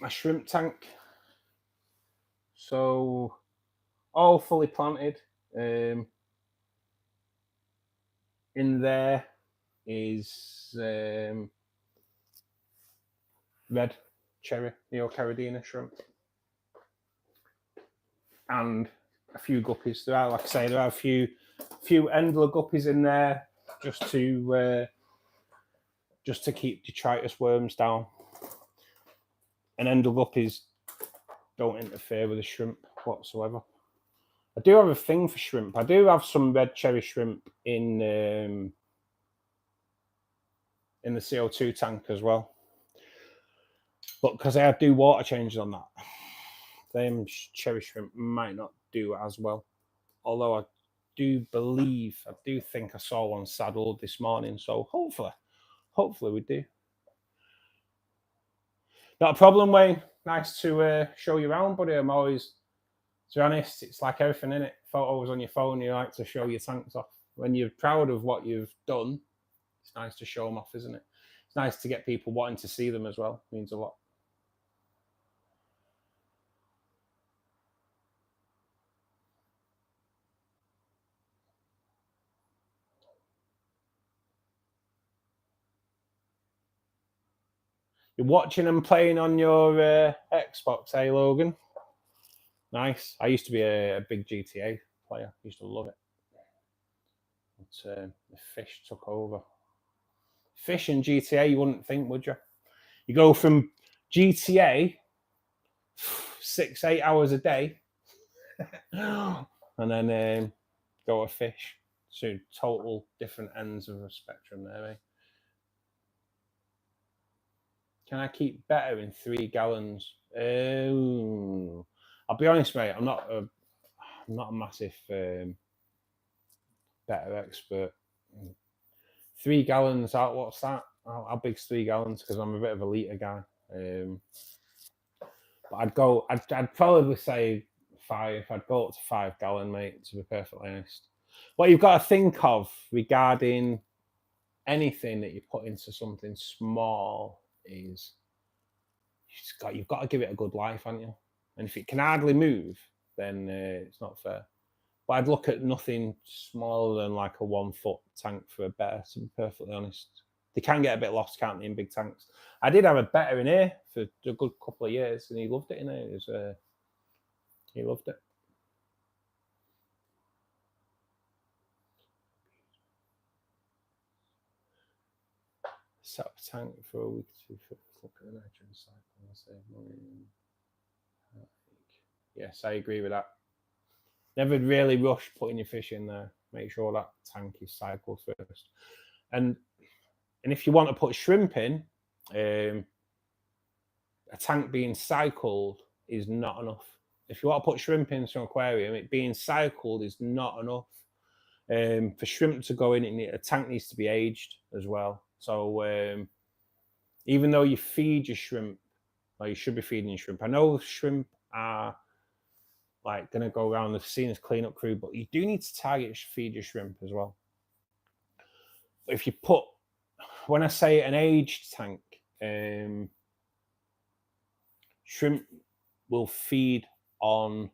my shrimp tank. So all fully planted. In there is red cherry Neocaridina shrimp and a few guppies. There are, like I say, there are a few Endler guppies in there just to keep detritus worms down. And Endler guppies don't interfere with the shrimp whatsoever. I do have a thing for shrimp. I do have some red cherry shrimp in the CO2 tank as well. But because I do water changes on that, them cherry shrimp might not do as well. Although I do think I saw one saddled this morning. So hopefully we do. Not a problem, Wayne. Nice to show you around, buddy. I'm always, to be honest, it's like everything, innit? Photos on your phone, you like to show your tanks off. When you're proud of what you've done, it's nice to show them off, isn't it? It's nice to get people wanting to see them as well. It means a lot. You're watching them playing on your Xbox, eh, Logan? Nice. I used to be a big GTA player. I used to love it. But the fish took over. Fish and GTA, you wouldn't think, would you? You go from GTA 6-8 hours a day and then go to fish. So total different ends of the spectrum there, eh? Can I keep better in 3 gallons? I'll be honest, mate. I'm not a massive better expert. 3 gallons out. What's that? How big's 3 gallons? Because I'm a bit of a litre guy. But I'd probably say 5. I'd go up to 5 gallon, mate. To be perfectly honest. What you've got to think of regarding anything that you put into something small is you've got to give it a good life, haven't you? And if it can hardly move, then it's not fair. But I'd look at nothing smaller than like a 1 foot tank for a better, to be perfectly honest. They can get a bit lost, can't they, in big tanks? I did have a better in here for a good couple of years, and he loved it in here. He loved it. Set up a tank for a week to look at the nitrogen cycle and save money. Yes, I agree with that. Never really rush putting your fish in there. Make sure that tank is cycled first. And if you want to put shrimp in, a tank being cycled is not enough. If you want to put shrimp into an aquarium, it being cycled is not enough. For shrimp to go in, a tank needs to be aged as well. So even though you feed your shrimp, or you should be feeding your shrimp, I know shrimp are like going to go around the scene as cleanup crew, but you do need to target feed your shrimp as well. But if you put, when I say an aged tank, shrimp will feed on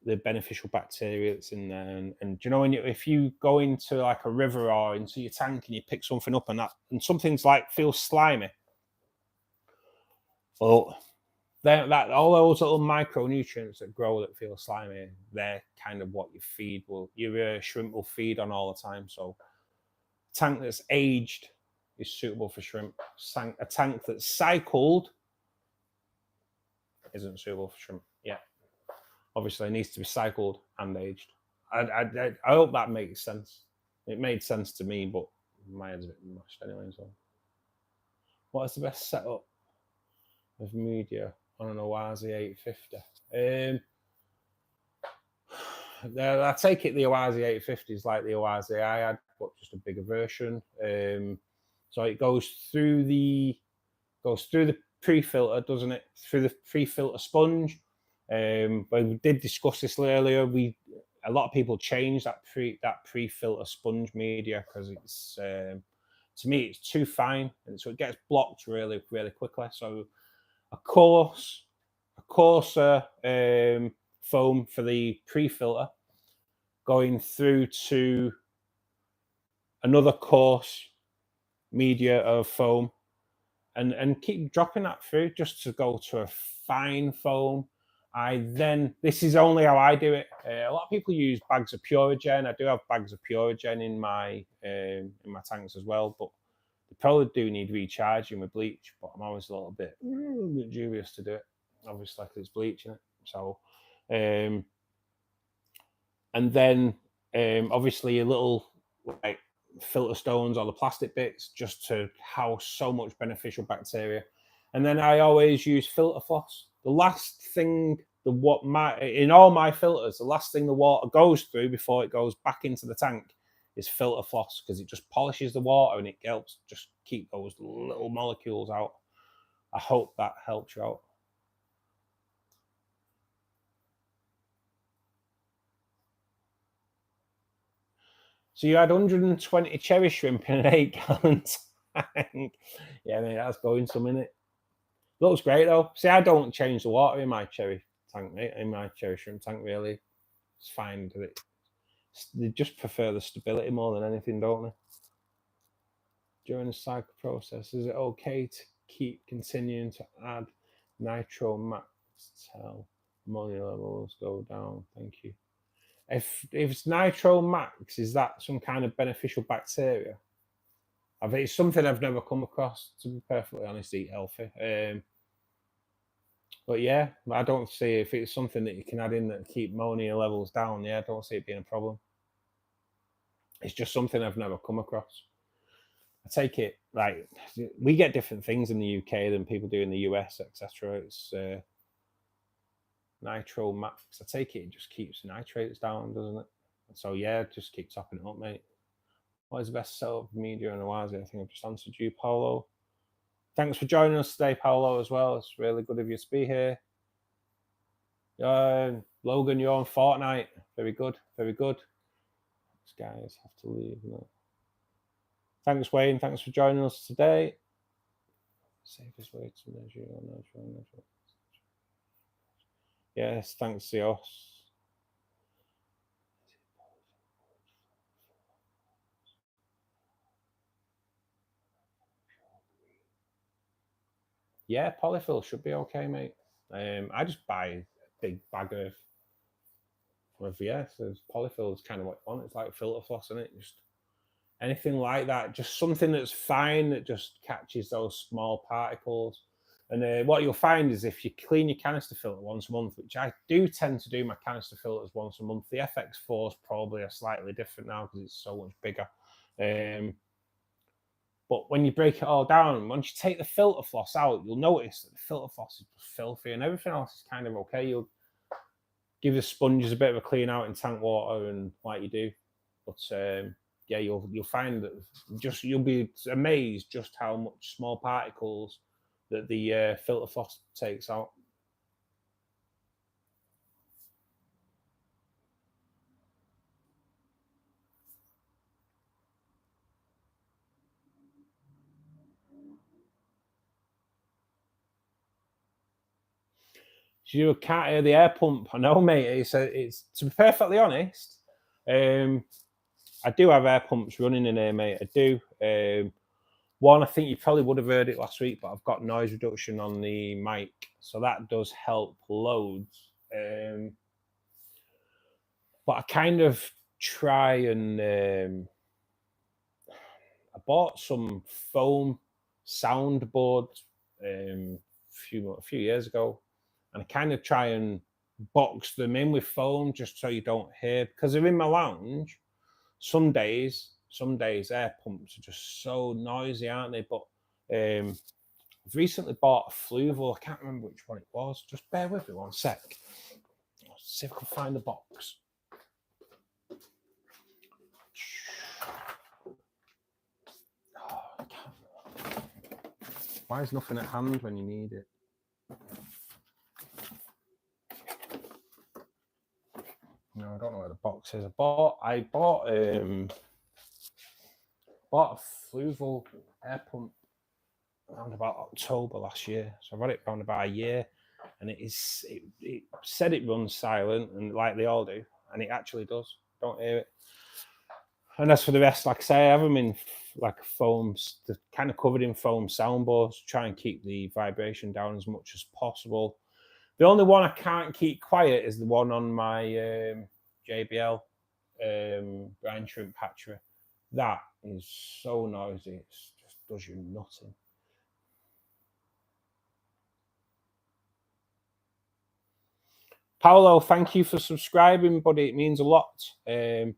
the beneficial bacteria that's in there. And do you know, if you go into like a river or into your tank and you pick something up and something's like feels slimy, well, that all those little micronutrients that grow that feel slimy, they're kind of what your shrimp will feed on all the time. So a tank that's aged is suitable for shrimp. A tank that's cycled isn't suitable for shrimp. Yeah, obviously it needs to be cycled and aged. I hope that makes sense. It made sense to me, but my head's a bit mushed anyway. So, what is the best setup of media on an Oazi 850? I take it the Oazi 850 is like the Oazi I had, but just a bigger version. So it goes through the pre-filter, doesn't it? Through the pre-filter sponge. But we did discuss this earlier. A lot of people change that pre-filter sponge media because it's to me it's too fine, and so it gets blocked really quickly. So a coarser foam for the pre-filter going through to another coarse media of foam, and keep dropping that through just to go to a fine foam. This is only how I do it. A lot of people use bags of Purigen. I do have bags of Purigen in my tanks as well, but they probably do need recharging with bleach. But I'm always a little bit dubious to do it, obviously, because it's bleach in it. So, and then obviously a little like filter stones or the plastic bits just to house so much beneficial bacteria. And then I always use filter floss. The last thing in all my filters, the last thing the water goes through before it goes back into the tank is filter floss, because it just polishes the water and it helps just keep those little molecules out. I hope that helps you out. So you had 120 cherry shrimp in an 8-gallon tank. Yeah, mate, that's going some in it. Looks great though. See, I don't change the water in my cherry tank, mate. In my cherry shrimp tank, really, it's fine. They just prefer the stability more than anything, don't they? During the cycle process, is it okay to keep continuing to add nitro max till ammonia levels go down? Thank you. If it's nitro max, is that some kind of beneficial bacteria? It's something I've never come across, to be perfectly honest. Eat healthy. But yeah, I don't see, if it's something that you can add in that keep ammonia levels down, yeah, I don't see it being a problem. It's just something I've never come across. I take it, like, we get different things in the UK than people do in the US, etc. It's nitro max. I take it just keeps nitrates down, doesn't it? So yeah, just keep topping it up, mate. What is the best setup of media and Oazi? I think I've just answered you, Paolo. Thanks for joining us today, Paolo, as well. It's really good of you to be here. Logan, you're on Fortnite. Very good, very good. These guys have to leave. No. Thanks, Wayne. Thanks for joining us today. Safest way to measure your natural. Yes, thanks, Zios. Yeah, polyfill should be okay, mate. I just buy a big bag of so polyfill is kind of what you want. It's like filter floss, isn't it? Just anything like that, just something that's fine that just catches those small particles. And what you'll find is if you clean your canister filter once a month, which I do tend to do my canister filters once a month, the FX4 is probably slightly different now because it's so much bigger. But when you break it all down, once you take the filter floss out, you'll notice that the filter floss is filthy and everything else is kind of okay. You'll give the sponges a bit of a clean out in tank water and like you do. But yeah, you'll find that you'll be amazed just how much small particles that the filter floss takes out. You can't hear the air pump. I know, mate. It's to be perfectly honest. I do have air pumps running in here, mate. I do. One, I think you probably would have heard it last week, but I've got noise reduction on the mic, so that does help loads. But I kind of try and I bought some foam soundboards a few years ago, and I kind of try and box them in with foam just so you don't hear, because they're in my lounge. Some days air pumps are just so noisy, aren't they? But I've recently bought a fluval. I can't remember which one it was. Just bear with me 1 sec. Let's see if I can find the box. Oh, I can't. Why is nothing at hand when you need it? No, I don't know where the box is. I bought a fluval air pump around about October last year. So I've had it around about a year, and it said it runs silent, and like they all do, and it actually does. Don't hear it. And as for the rest, like I say, I have them in like foams, they're kind of covered in foam soundboards to try and keep the vibration down as much as possible. The only one I can't keep quiet is the one on my JBL brine shrimp hatchery. That is so noisy, it just does you nothing. Paolo, thank you for subscribing, buddy. It means a lot. The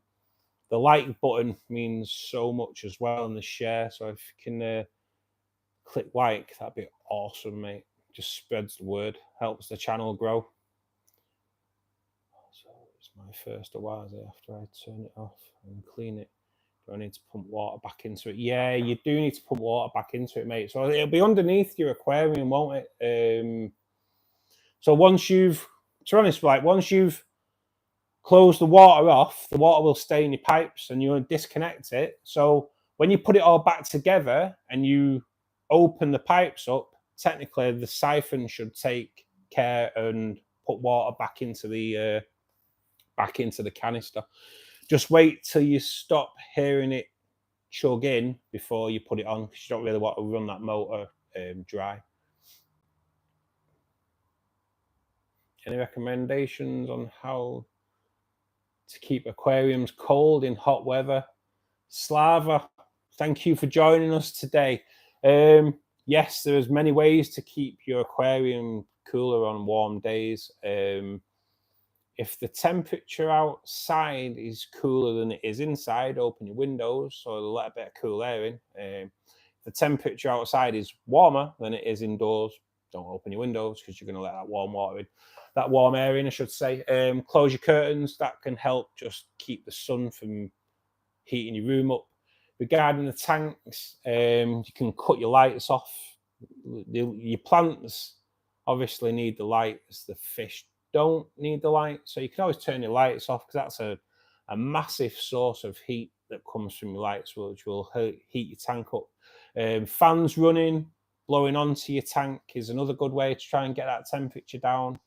like button means so much as well, and the share. So if you can click like, that'd be awesome, mate. Just spreads the word, helps the channel grow. So it's my first Awazi after I turn it off and clean it. Do I need to pump water back into it? Yeah, you do need to pump water back into it, mate. So it'll be underneath your aquarium, won't it? So once you've, to be honest, like once you've closed the water off, the water will stay in your pipes and you'll disconnect it. So when you put it all back together and you open the pipes up, technically the siphon should take care and put water back into the canister. Just wait till you stop hearing it chug in before you put it on, because you don't really want to run that motor dry. Any recommendations on how to keep aquariums cold in hot weather? Slava, thank you for joining us today. Yes, there's many ways to keep your aquarium cooler on warm days. If the temperature outside is cooler than it is inside, open your windows so it'll let a bit of cool air in. If the temperature outside is warmer than it is indoors, don't open your windows because you're going to let that warm water in. That warm air in, I should say. Close your curtains. That can help just keep the sun from heating your room up. Regarding the tanks, you can cut your lights off. Your plants obviously need the lights. The fish don't need the light, so you can always turn your lights off, because that's a massive source of heat that comes from your lights, which will heat your tank up. Fans running, blowing onto your tank is another good way to try and get that temperature down.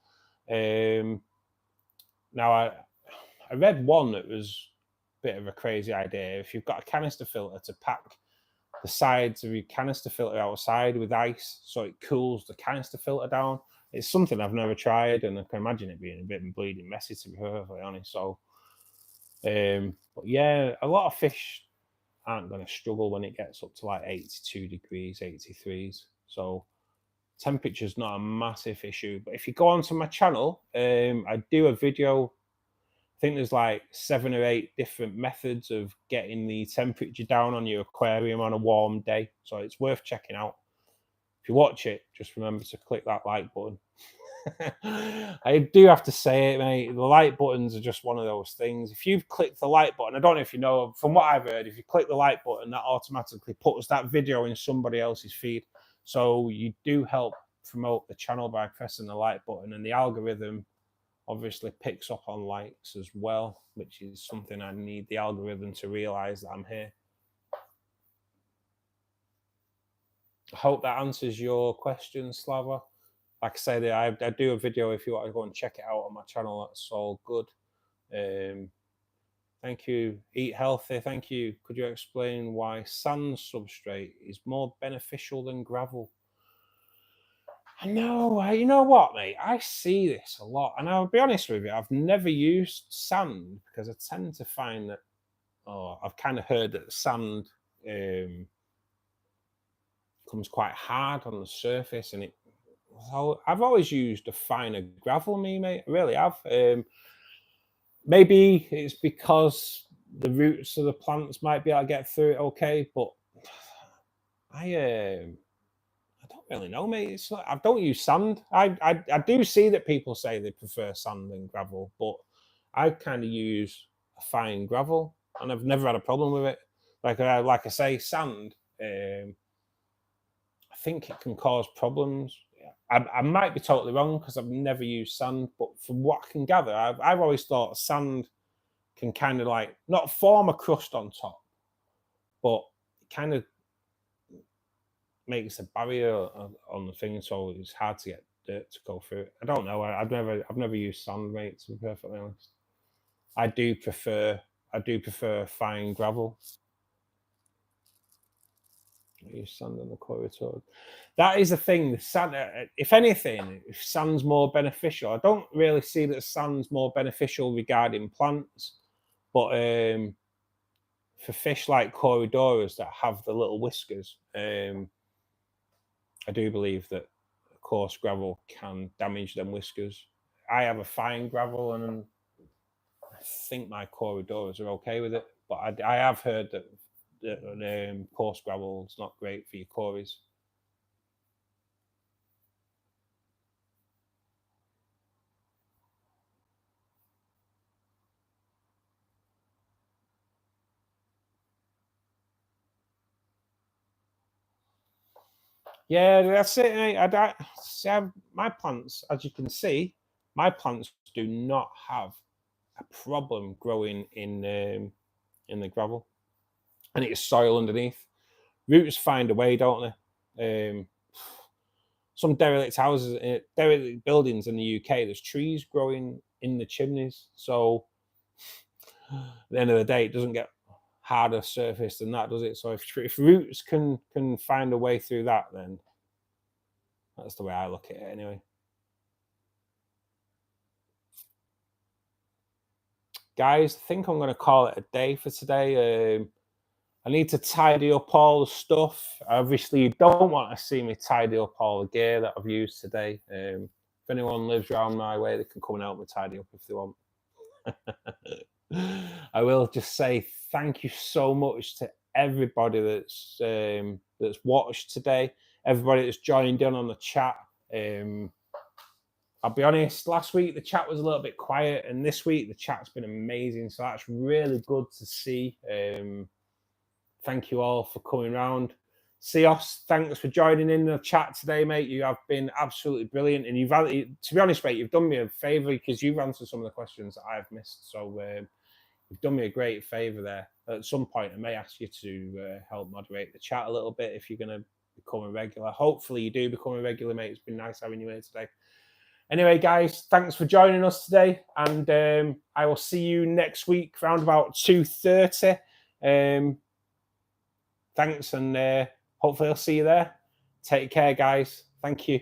Now, I read one that was a bit of a crazy idea. If you've got a canister filter, to pack the sides of your canister filter outside with ice so it cools the canister filter down. It's something I've never tried, and I can imagine it being a bit bleeding messy, to be perfectly honest. So, but yeah, a lot of fish aren't going to struggle when it gets up to like 82 degrees, 83s. So temperature's not a massive issue. But if you go onto my channel, I do a video. I think there's like 7 or 8 different methods of getting the temperature down on your aquarium on a warm day. So it's worth checking out. If you watch it, just remember to click that like button. I do have to say it, mate. The like buttons are just one of those things. If you've clicked the like button, I don't know if you know, from what I've heard, if you click the like button, that automatically puts that video in somebody else's feed. So you do help promote the channel by pressing the like button, and the algorithm obviously picks up on likes as well, which is something I need the algorithm to realize that I'm here. I hope that answers your question, Slava. like I said, I do a video if you want to go and check it out on my channel. That's all good. Thank you. Eat healthy. Thank you. Could you explain why sand substrate is more beneficial than gravel? I know. You know what, mate? I see this a lot, and I'll be honest with you. I've never used sand because I tend to find that. Oh, I've kind of heard that sand comes quite hard on the surface, and I've always used a finer gravel, mate. I really have. Maybe it's because the roots of the plants might be able to get through it okay, but I don't really know, mate. It's like, I don't use sand. I do see that people say they prefer sand than gravel, but I kind of use a fine gravel, and I've never had a problem with it. Like I say, sand. I think it can cause problems. I might be totally wrong because I've never used sand, but from what I can gather, I've always thought sand can kind of like not form a crust on top, but kind of makes a barrier on the thing, so it's hard to get dirt to go through it. I don't know. I've never used sand, mate. To be perfectly honest, I do prefer fine gravel. Use sand on the quarry toad. That is the thing. The sand, if anything, if sand's more beneficial, I don't really see that sand's more beneficial regarding plants, but for fish like Corydoras that have the little whiskers, I do believe that coarse gravel can damage them whiskers. I have a fine gravel, and I think my Corydoras are okay with it, but I have heard that coarse gravel is not great for your cories. Yeah, that's it. My plants, as you can see, my plants do not have a problem growing in the gravel, and it's soil underneath. Roots find a way, don't they? Some derelict houses, derelict buildings in the UK, there's trees growing in the chimneys. So at the end of the day, it doesn't get harder surface than that, does it? So if roots can find a way through that, then that's the way I look at it anyway. Guys, I think I'm going to call it a day for today. I need to tidy up all the stuff. Obviously, you don't want to see me tidy up all the gear that I've used today. If anyone lives around my way, they can come and help me tidy up if they want. I will just say thank you so much to everybody that's watched today, everybody that's joined in on the chat. I'll be honest, last week the chat was a little bit quiet, and this week the chat's been amazing, so that's really good to see. Thank you all for coming round. Sios, thanks for joining in the chat today, mate. You have been absolutely brilliant, and to be honest, mate, you've done me a favour because you've answered some of the questions that I've missed. So you've done me a great favour there. At some point, I may ask you to help moderate the chat a little bit if you're going to become a regular. Hopefully, you do become a regular, mate. It's been nice having you here today. Anyway, guys, thanks for joining us today, and I will see you next week around about 2:30. Thanks, and hopefully I'll see you there. Take care, guys. Thank you.